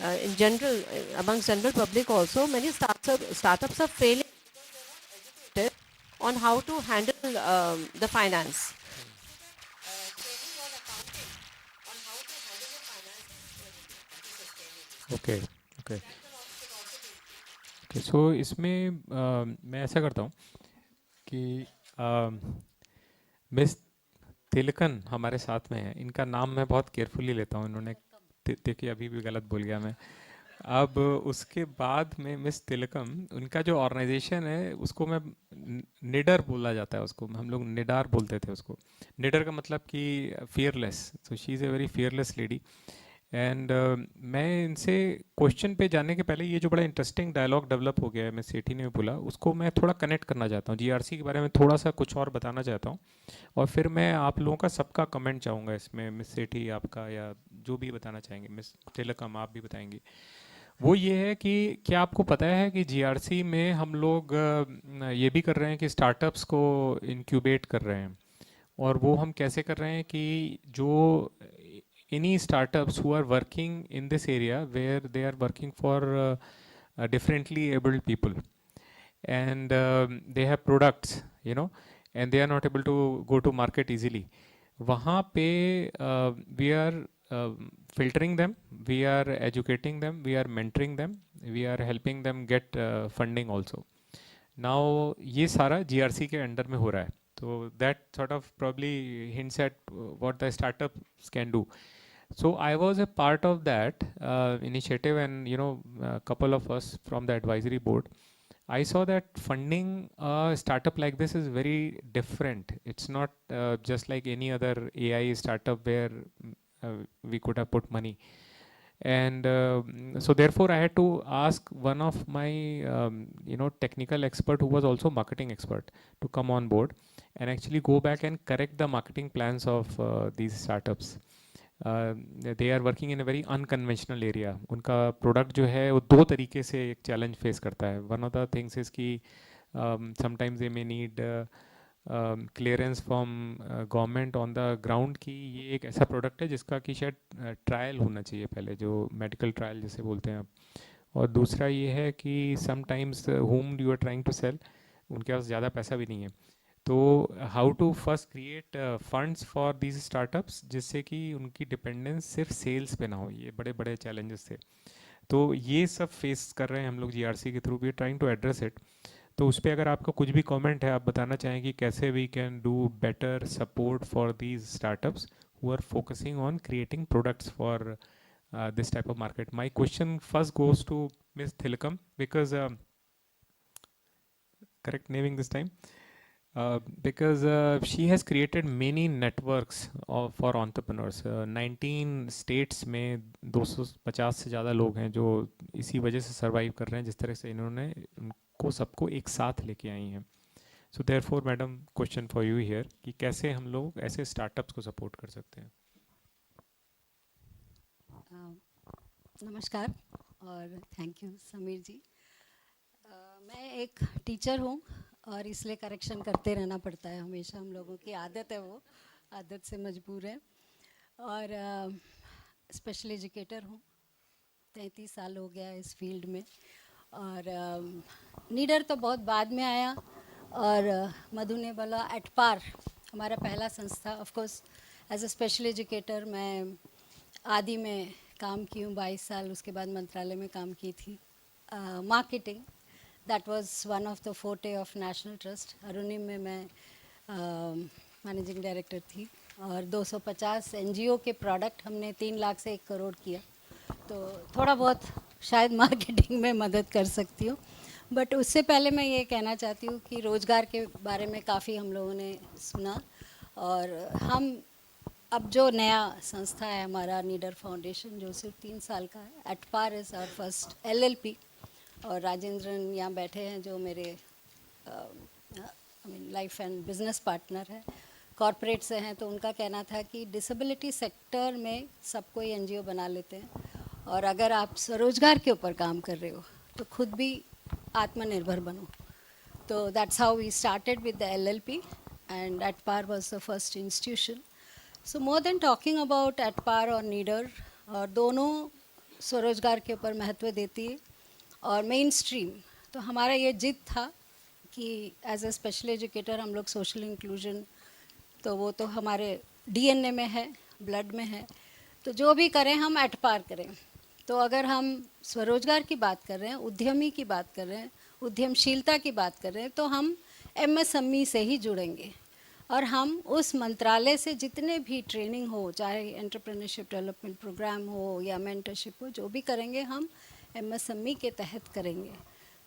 in general, amongst general public also, many startups are failing on how to handle the finance.
Okay okay okay so इसमें मैं ऐसा करता हूँ कि मिस तिलकन हमारे साथ में है, इनका नाम मैं बहुत केयरफुली लेता हूँ, इन्होंने देखिए अभी भी गलत बोल गया मैं। अब उसके बाद में मिस तिलकम, उनका जो ऑर्गेनाइजेशन है उसको मैं निडर बोला जाता है, उसको हम लोग निडार बोलते थे उसको। निडर का मतलब कि fearless, so she is a very fearless lady. And मैं इनसे क्वेश्चन पे जाने के पहले ये जो बड़ा इंटरेस्टिंग डायलॉग डेवलप हो गया है, मैं सेठी ने बोला, उसको मैं थोड़ा कनेक्ट करना चाहता हूँ, जीआरसी के बारे में थोड़ा सा कुछ और बताना चाहता हूँ, और फिर मैं आप लोगों का सबका कमेंट चाहूँगा इसमें, मिस सेठी आपका या जो भी बताना चाहेंगे, मिस तिलकम आप भी बताएंगी। वो ये है कि क्या आपको पता है कि जीआरसी में हम लोग ये भी कर रहे हैं कि स्टार्टअप्स को इंक्यूबेट कर रहे हैं, और वो हम कैसे कर रहे हैं कि जो any startups who are working in this area where they are working for differently abled people, and they have products, you know, and they are not able to go to market easily, वहाँ पे we are filtering them, we are educating them, we are mentoring them, we are helping them get funding also. Now ये सारा GRC के अंडर में हो रहा है, तो that sort of probably hints at what the startups can do. So I was a part of that initiative, and you know, a couple of us from the advisory board. I saw that funding a startup like this is very different. It's not just like any other AI startup where we could have put money. And so therefore I had to ask one of my you know, technical expert who was also marketing expert to come on board and actually go back and correct the marketing plans of these startups. They are working in a very unconventional area. उनका प्रोडक्ट जो है वो दो तरीके से एक चैलेंज फेस करता है। One of the things is कि sometimes they may need clearance from government on the ground कि ये एक ऐसा प्रोडक्ट है जिसका कि शायद ट्रायल होना चाहिए पहले, जो मेडिकल ट्रायल जिसे बोलते हैं आप। और दूसरा ये है कि sometimes home you are trying to sell, उनके पास ज़्यादा पैसा भी नहीं है, तो how to first create funds for these startups जिससे कि उनकी डिपेंडेंस सिर्फ सेल्स पे ना हो। ये बड़े बड़े चैलेंजेस थे, तो ये सब फेस कर रहे हैं हम लोग जीआरसी के through, we are trying to address it. तो उस पर अगर आपका कुछ भी कमेंट है, आप बताना चाहें कि कैसे we can do better support for these startups who are focusing on creating products for this type of market. My question first goes to Ms. Thilakam because correct naming this time, because she has created many networks for entrepreneurs. 19 states में 250 से ज़्यादा लोग हैं जो इसी वजह से सर्वाइव कर रहे हैं, जिस तरह से इन्होंने उनको सबको एक साथ लेके आई हैं। So therefore madam, question for you here कि कैसे हम लोग ऐसे स्टार्टअप्स को सपोर्ट कर सकते हैं।
नमस्कार और थैंक यू समीर जी। मैं एक टीचर हूँ और इसलिए करेक्शन करते रहना पड़ता है हमेशा, हम लोगों की आदत है, वो आदत से मजबूर है। और स्पेशल एजुकेटर हूँ, 33 साल हो गया इस फील्ड में। और नीडर तो बहुत बाद में आया, और मधु ने बोला एटपार हमारा पहला संस्था। Of course as a special educator मैं आदि में काम की हूँ 22 साल, उसके बाद मंत्रालय में काम की थी। Marketing, that was one of the forte of national trust. Arunim में मैं मैनेजिंग डायरेक्टर थी, और 250 एनजीओ के प्रोडक्ट हमने 3 लाख से 1 करोड़ किया। तो थोड़ा बहुत शायद मार्केटिंग में मदद कर सकती हूँ। बट उससे पहले मैं ये कहना चाहती हूँ कि रोज़गार के बारे में काफ़ी हम लोगों ने सुना, और हम अब जो नया संस्था है हमारा नीडर फाउंडेशन, जो सिर्फ 3 साल का है, एटपार इज़ आवर फर्स्ट LLP। और राजेंद्रन यहाँ बैठे हैं जो मेरे लाइफ एंड बिजनेस पार्टनर हैं, कॉरपोरेट से हैं। तो उनका कहना था कि डिसेबिलिटी सेक्टर में सब कोई NGO बना लेते हैं, और अगर आप स्वरोजगार के ऊपर काम कर रहे हो तो खुद भी आत्मनिर्भर बनो। तो that's how we started with the LLP, and एटपार was the first institution. So more than talking about ATPAR और नीडर, और दोनों स्वरोजगार के ऊपर महत्व देती है और मेन स्ट्रीम। तो हमारा ये जिद था कि एज अ स्पेशल एजुकेटर हम लोग सोशल इंक्लूजन, तो वो तो हमारे डीएनए में है, ब्लड में है, तो जो भी करें हम एट पार करें। तो अगर हम स्वरोजगार की बात कर रहे हैं, उद्यमी की बात कर रहे हैं, उद्यमशीलता की बात कर रहे हैं, तो हम एमएसएमई से ही जुड़ेंगे और हम उस मंत्रालय से जितने भी ट्रेनिंग हो, चाहे एंटरप्रेन्योरशिप डेवलपमेंट प्रोग्राम हो या मेंटरशिप हो, जो भी करेंगे हम एमएसएमई के तहत करेंगे।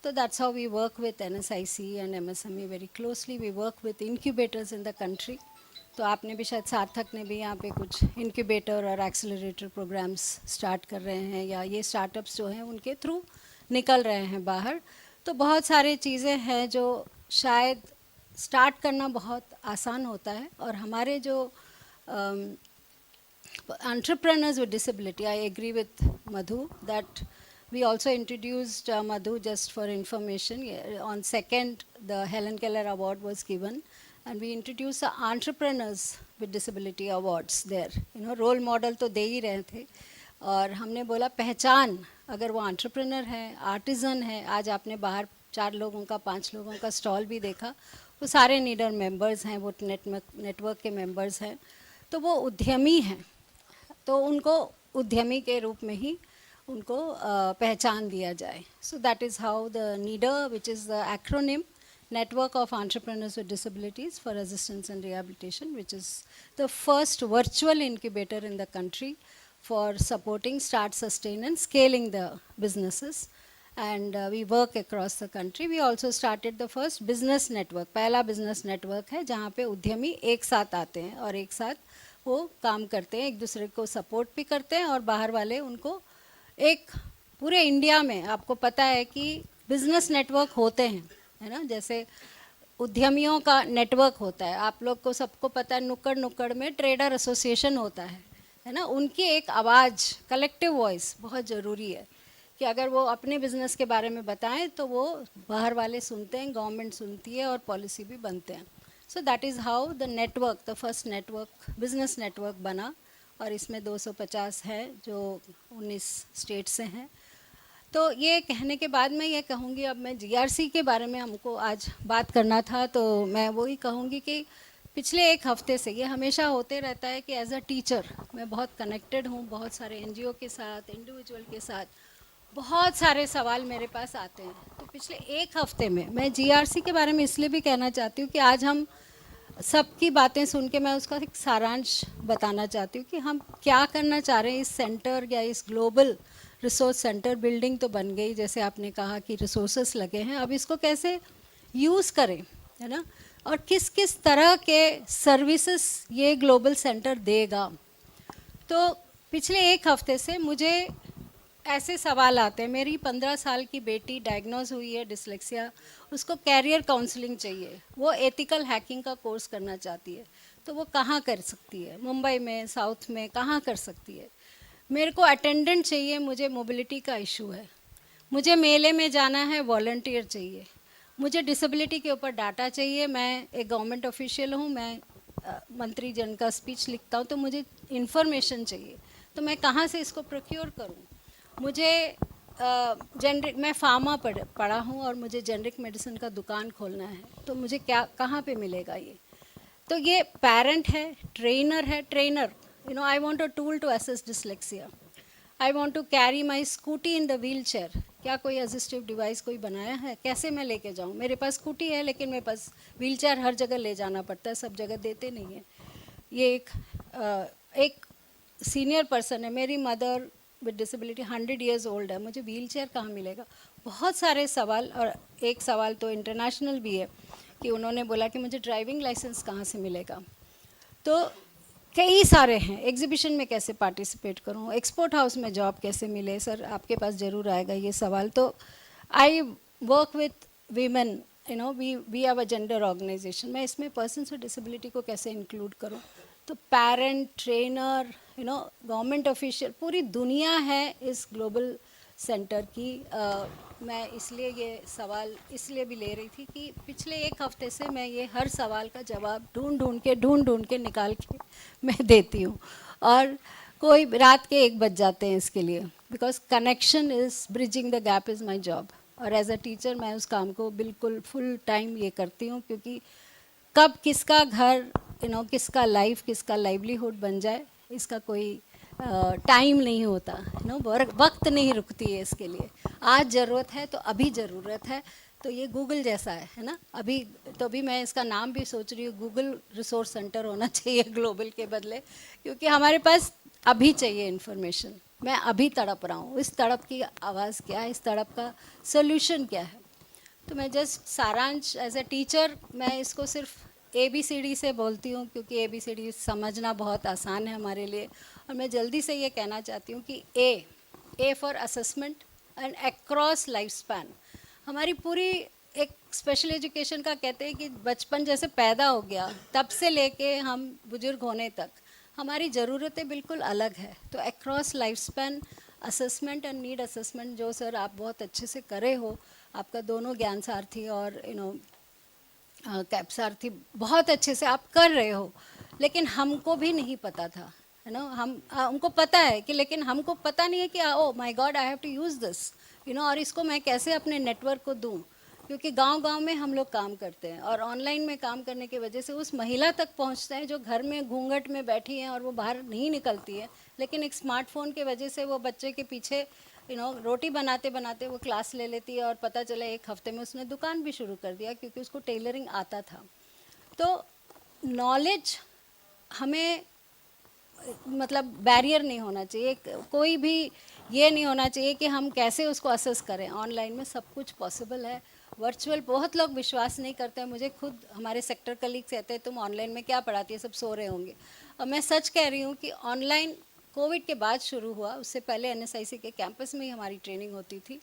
तो that's how we work with NSIC and MSME very closely. We work with incubators in the country. तो आपने भी शायद, सार्थक ने भी यहाँ पे कुछ इंक्यूबेटर और एक्सेलरेटर प्रोग्राम्स स्टार्ट कर रहे हैं, या ये स्टार्टअप्स जो हैं उनके थ्रू निकल रहे हैं बाहर। तो बहुत सारी चीज़ें हैं जो शायद स्टार्ट करना बहुत आसान होता है, और हमारे जो entrepreneurs with disability, I agree with Madhu that we also introduced Madhu, just for information. On 2nd, the Helen Keller Award was given, and we introduced the Entrepreneurs with Disability Awards there. You know, role model तो दे ही रहे थे, और हमने बोला पहचान, अगर वो एंटरप्रेन्योर है, आर्टिजन है, आज आपने बाहर 4 लोगों का 5 लोगों का स्टॉल भी देखा, वो सारे नीडर मेंबर्स हैं, वो नेटवर्क के मेंबर्स हैं, तो वो उद्यमी हैं। तो उनको उद्यमी के रूप में ही उनको पहचान दिया जाए। So that is how the नीडर, which is the acronym, Network of Entrepreneurs with Disabilities for Assistance and Rehabilitation, which is the first virtual incubator in the country for supporting, start, sustain and scaling the businesses. And we work across the country. We also started the first business network. पहला business network है जहाँ पे उद्यमी एक साथ आते हैं और एक साथ वो काम करते हैं, एक दूसरे को सपोर्ट भी करते हैं, और बाहर वाले उनको एक पूरे इंडिया में, आपको पता है कि बिजनेस नेटवर्क होते हैं, है ना, जैसे उद्यमियों का नेटवर्क होता है, आप लोग को सबको पता है, नुक्कड़ नुक्कड़ में ट्रेडर एसोसिएशन होता है ना, उनकी एक आवाज़, कलेक्टिव वॉइस बहुत ज़रूरी है कि अगर वो अपने बिजनेस के बारे में बताएं तो वो बाहर वाले सुनते हैं, गवर्नमेंट सुनती है और पॉलिसी भी बनते हैं। सो that is how the network, the first network, business network बना, और इसमें 250 है जो 19 स्टेट से हैं। तो ये कहने के बाद मैं ये कहूँगी, अब मैं जीआरसी के बारे में हमको आज बात करना था, तो मैं वही कहूँगी कि पिछले 1 हफ्ते से ये हमेशा होते रहता है कि एज अ टीचर मैं बहुत कनेक्टेड हूँ, बहुत सारे एनजीओ के साथ, इंडिविजुअल के साथ, बहुत सारे सवाल मेरे पास आते हैं। तो पिछले 1 हफ्ते में मैं जीआरसी के बारे में इसलिए भी कहना चाहती हूँ कि आज हम सबकी बातें सुन के मैं उसका एक सारांश बताना चाहती हूँ कि हम क्या करना चाह रहे हैं। इस सेंटर या इस ग्लोबल रिसोर्स सेंटर, बिल्डिंग तो बन गई, जैसे आपने कहा कि रिसोर्सेस लगे हैं, अब इसको कैसे यूज़ करें, है ना, और किस किस तरह के सर्विसेज ये ग्लोबल सेंटर देगा। तो पिछले 1 हफ्ते से मुझे ऐसे सवाल आते हैं। मेरी 15 साल की बेटी डायग्नोज हुई है डिसलेक्सिया, उसको कैरियर काउंसलिंग चाहिए, वो एथिकल हैकिंग का कोर्स करना चाहती है, तो वो कहाँ कर सकती है? मुंबई में, साउथ में, कहाँ कर सकती है? मेरे को अटेंडेंट चाहिए, मुझे मोबिलिटी का इशू है, मुझे मेले में जाना है, वॉलंटियर चाहिए, मुझे डिसेबिलिटी के ऊपर डाटा चाहिए, मैं एक गवर्नमेंट ऑफिशियल हूँ, मैं मंत्री जन का स्पीच लिखता हूँ, तो मुझे इन्फॉर्मेशन चाहिए, तो मैं कहाँ से इसको प्रोक्योर करूँ? मुझे जेनरिक, मैं फार्मा पढ़ा हूँ और मुझे जेनरिक मेडिसिन का दुकान खोलना है, तो मुझे क्या, कहाँ पे मिलेगा ये? तो ये पेरेंट है, trainer, you know, I want a tool to assess dyslexia. I want to carry my scooty in the wheelchair. क्या कोई असिस्टिव डिवाइस कोई बनाया है? कैसे मैं लेके जाऊँ? मेरे पास स्कूटी है, लेकिन मेरे पास व्हीलचेयर हर जगह ले जाना पड़ता है, सब जगह देते नहीं है। ये एक सीनियर पर्सन है, मेरी mother with disability 100 years old है, मुझे व्हीलचेयर कहाँ मिलेगा? बहुत सारे सवाल, और एक सवाल तो इंटरनेशनल भी है कि उन्होंने बोला कि मुझे ड्राइविंग लाइसेंस कहाँ से मिलेगा? तो कई सारे हैं। एग्जीबिशन में कैसे पार्टिसिपेट करूं? एक्सपोर्ट हाउस में जॉब कैसे मिले? सर आपके पास ज़रूर आएगा ये सवाल। तो I work with women, you know, we have a gender organization. मैं इसमें पर्सन्स विद डिसेबिलिटी को कैसे इंक्लूड करूं? तो parent, trainer, you know, government official, पूरी दुनिया है इस ग्लोबल सेंटर की। मैं इसलिए ये सवाल इसलिए भी ले रही थी कि पिछले 1 हफ्ते से मैं ये हर सवाल का जवाब ढूंढ के निकाल के मैं देती हूँ, और कोई रात के 1 बज जाते हैं इसके लिए। Because connection is bridging the gap is my job. और एज अ टीचर मैं उस काम को बिल्कुल फुल टाइम ये करती हूँ, क्योंकि कब किसका घर किसका लाइफ किसका लाइवलीहुड बन जाए इसका कोई टाइम नहीं होता. वक्त नहीं रुकती है इसके लिए. आज ज़रूरत है तो अभी ज़रूरत है. तो ये गूगल जैसा है ना. अभी तो भी मैं इसका नाम भी सोच रही हूँ, गूगल रिसोर्स सेंटर होना चाहिए ग्लोबल के बदले, क्योंकि हमारे पास अभी चाहिए इन्फॉर्मेशन. मैं अभी तड़प रहा हूँ. इस तड़प की आवाज़ क्या है, इस तड़प का सोल्यूशन क्या है. तो मैं जस्ट सारांश एज ए टीचर मैं इसको सिर्फ ABCD से बोलती हूँ, क्योंकि ABCD समझना बहुत आसान है हमारे लिए. और मैं जल्दी से ये कहना चाहती हूँ कि A for assessment and across life span. हमारी पूरी एक स्पेशल एजुकेशन का कहते हैं कि बचपन जैसे पैदा हो गया तब से लेके हम बुजुर्ग होने तक हमारी ज़रूरतें बिल्कुल अलग है. तो across life span assessment and need assessment जो सर आप बहुत अच्छे से करे हो, आपका दोनों ज्ञान सारथी और कैप सारथी बहुत अच्छे से आप कर रहे हो. लेकिन हमको भी नहीं पता था, हमको पता है कि, लेकिन हमको पता नहीं है कि oh my God I have to use this, और इसको मैं कैसे अपने नेटवर्क को दूं. क्योंकि गांव-गांव में हम लोग काम करते हैं और ऑनलाइन में काम करने की वजह से उस महिला तक पहुंचते हैं जो घर में घूंघट में बैठी है और वो बाहर नहीं निकलती है. लेकिन एक स्मार्टफोन की वजह से वो बच्चे के पीछे रोटी बनाते बनाते वो क्लास ले लेती है और पता चला एक हफ्ते में उसने दुकान भी शुरू कर दिया, क्योंकि उसको टेलरिंग आता था. तो नॉलेज हमें मतलब बैरियर नहीं होना चाहिए. कोई भी ये नहीं होना चाहिए कि हम कैसे उसको असेस करें. ऑनलाइन में सब कुछ पॉसिबल है. वर्चुअल बहुत लोग विश्वास नहीं करते हैं. मुझे खुद हमारे सेक्टर कलीग्स कहते हैं तुम ऑनलाइन में क्या पढ़ाती है, सब सो रहे होंगे. और मैं सच कह रही हूँ कि ऑनलाइन कोविड के बाद शुरू हुआ, उससे पहले NSIC के कैंपस में ही हमारी ट्रेनिंग होती थी.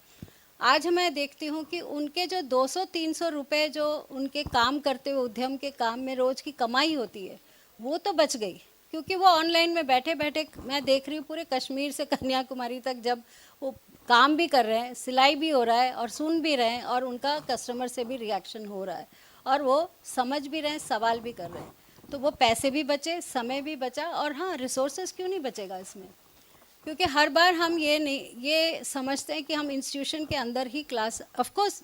आज मैं देखती हूँ कि उनके जो 200-300 रुपये जो उनके काम करते हुए उद्यम के काम में रोज़ की कमाई होती है वो तो बच गई, क्योंकि वो ऑनलाइन में बैठे बैठे मैं देख रही हूँ पूरे कश्मीर से कन्याकुमारी तक जब वो काम भी कर रहे हैं, सिलाई भी हो रहा है और सुन भी रहे हैं और उनका कस्टमर से भी रिएक्शन हो रहा है और वो समझ भी रहे हैं, सवाल भी कर रहे हैं. तो वो पैसे भी बचे, समय भी बचा. और हाँ, रिसोर्सेज क्यों नहीं बचेगा इसमें, क्योंकि हर बार हम ये समझते हैं कि हम इंस्टीट्यूशन के अंदर ही class, of course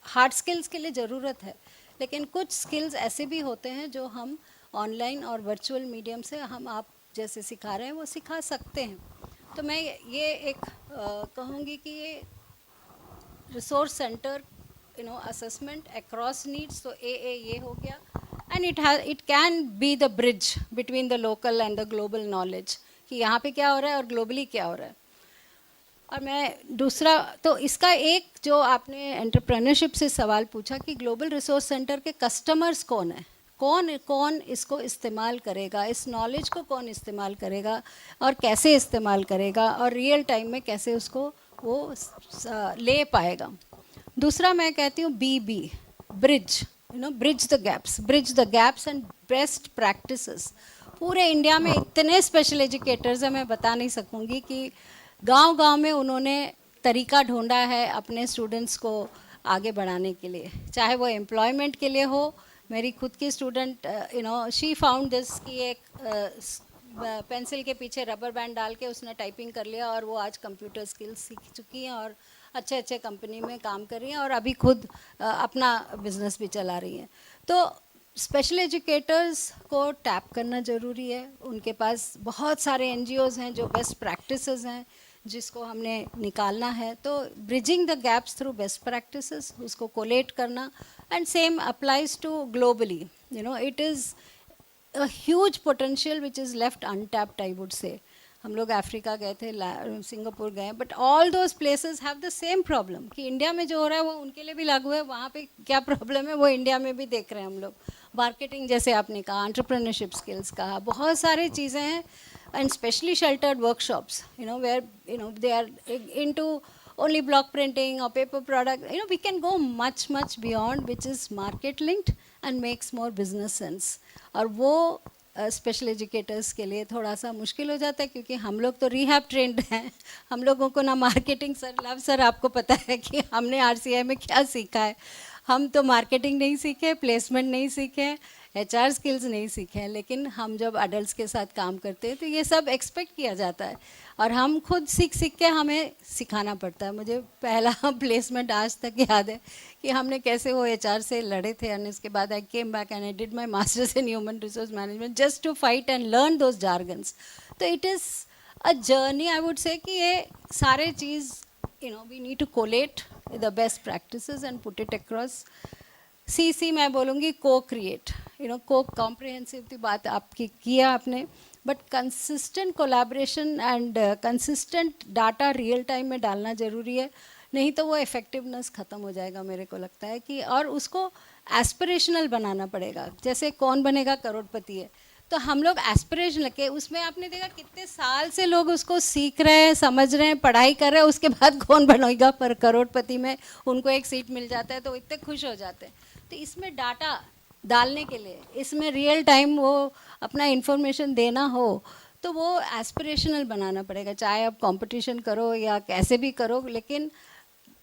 hard skills के लिए ज़रूरत है, लेकिन कुछ स्किल्स ऐसे भी होते हैं जो हम ऑनलाइन और वर्चुअल मीडियम से हम आप जैसे सिखा रहे हैं वो सिखा सकते हैं. तो मैं ये एक कहूँगी कि ये resource centre assessment across needs, तो ये हो गया. And it can be the bridge between the local and the global knowledge, कि यहाँ पे क्या हो रहा है और ग्लोबली क्या हो रहा है. और मैं दूसरा, तो इसका एक जो आपने एंटरप्रेन्योरशिप से सवाल पूछा कि ग्लोबल रिसोर्स सेंटर के कस्टमर्स कौन है, कौन इसको इस्तेमाल करेगा, इस नॉलेज को कौन इस्तेमाल करेगा और कैसे इस्तेमाल करेगा और रियल टाइम में कैसे उसको वो ले पाएगा. दूसरा मैं कहती हूँ BB, bridge, bridge the gaps and best practices. पूरे इंडिया में इतने स्पेशल एजुकेटर्स हैं, मैं बता नहीं सकूँगी कि गांव-गांव में उन्होंने तरीका ढूंढा है अपने स्टूडेंट्स को आगे बढ़ाने के लिए, चाहे वो एम्प्लॉयमेंट के लिए हो. मेरी खुद की स्टूडेंट शी फाउंड दिस कि एक पेंसिल के पीछे रबर बैंड डाल के उसने टाइपिंग कर लिया और वो आज कंप्यूटर स्किल्स सीख चुकी हैं और अच्छे कंपनी में काम कर रही हैं और अभी खुद अपना बिजनेस भी चला रही हैं. तो स्पेशल एजुकेटर्स को टैप करना ज़रूरी है. उनके पास बहुत सारे NGOs हैं जो बेस्ट प्रैक्टिसेस हैं जिसको हमने निकालना है. तो bridging the gaps through best practices, उसको कोलेट करना. And same applies to globally. It is a huge potential which is left untapped, I would say. हम लोग अफ्रीका गए थे, सिंगापुर गए, but all those places have the same problem कि इंडिया में जो हो रहा है वो उनके लिए भी लागू है. वहाँ पे क्या प्रॉब्लम है वो इंडिया में भी देख रहे हैं हम लोग. मार्केटिंग जैसे आपने कहा, एंटरप्रेन्योरशिप स्किल्स कहा, बहुत सारी चीज़ें हैं. And specially sheltered workshops, where they are into only block printing or paper product. We can go much beyond, which is market linked and makes more business sense. और वो स्पेशल एजुकेटर्स के लिए थोड़ा सा मुश्किल हो जाता है क्योंकि हम लोग तो रिहैब ट्रेंड हैं. हम लोगों को ना मार्केटिंग, सर आपको पता है कि हमने RCI में क्या सीखा है. हम तो मार्केटिंग नहीं सीखे, प्लेसमेंट नहीं सीखे, HR स्किल्स नहीं सीखे हैं, लेकिन हम जब अडल्ट के साथ काम करते हैं तो ये सब एक्सपेक्ट किया जाता है. और हम खुद सीख सीख के हमें सिखाना पड़ता है. मुझे पहला प्लेसमेंट आज तक याद है कि हमने कैसे वो HR से लड़े थे, और इसके बाद I came back and I did my masters in human resource management just to fight and learn those jargons. तो it is a journey, I would say कि ये सारे चीज़ we need to collate the best practices and put it across. See मैं बोलूँगी को क्रिएट, को कॉम्प्रिहेंसिव की बात आपकी किया आपने, but consistent collaboration and consistent data real time में डालना ज़रूरी है. नहीं तो वो इफ़ेक्टिवनेस ख़त्म हो जाएगा, मेरे को लगता है कि. और उसको एस्पिरेशनल बनाना पड़ेगा. जैसे कौन बनेगा करोड़पति है, तो हम लोग एस्पिरेशन के उसमें आपने देखा कितने साल से लोग उसको सीख रहे हैं, समझ रहे हैं, पढ़ाई कर रहे हैं, उसके बाद कौन बनेगा पर करोड़पति में उनको एक सीट मिल जाता है तो इतने खुश हो जाते हैं. तो इसमें डाटा डालने के लिए, इसमें रियल टाइम वो अपना इंफॉर्मेशन देना हो, तो वो एस्पिरेशनल बनाना पड़ेगा. चाहे आप कंपटीशन करो या कैसे भी करो, लेकिन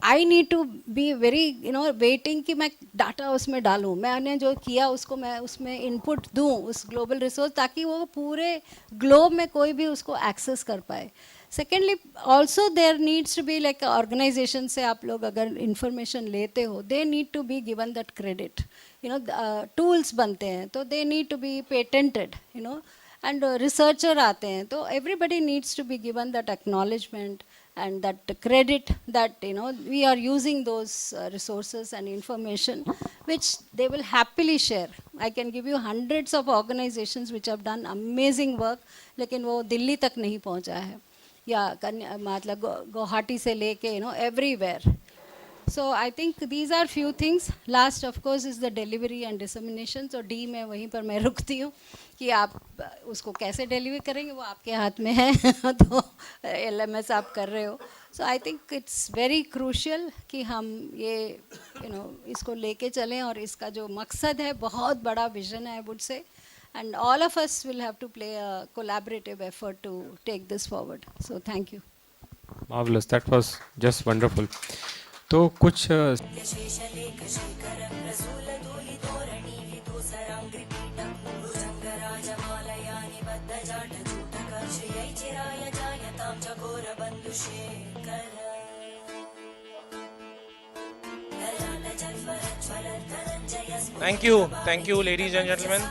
I need to be very waiting कि मैं डाटा उसमें डालूँ, मैंने जो किया उसको मैं उसमें इनपुट दूँ उस ग्लोबल रिसोर्स, ताकि वो पूरे ग्लोब में कोई भी उसको एक्सेस कर पाए. Secondly also there needs to be like organization से आप लोग अगर इंफॉर्मेशन लेते हो, they need to be given that credit. Tools बनते हैं तो they need to be patented, and researcher आते हैं तो everybody needs to be given that acknowledgement and that credit that we are using those resources and information which they will happily share. I can give you hundreds of organizations which have done amazing work, लेकिन वो दिल्ली तक नहीं पहुंचा है, या मतलब गुवाहाटी से लेके everywhere. So I think these are few things. Last of course is the delivery and dissemination. So D में वहीं पर मैं रुकती हूँ कि आप उसको कैसे डिलीवर करेंगे वो आपके हाथ में है. तो LMS आप कर रहे हो. So I think it's very crucial कि हम ये इसको लेके चलें, और इसका जो मकसद है बहुत बड़ा विजन है, I would say, and all of us will have to play a collaborative effort to take this forward. So thank you.
Marvelous. That was just wonderful. तो कुछ
Thank you, ladies and gentlemen.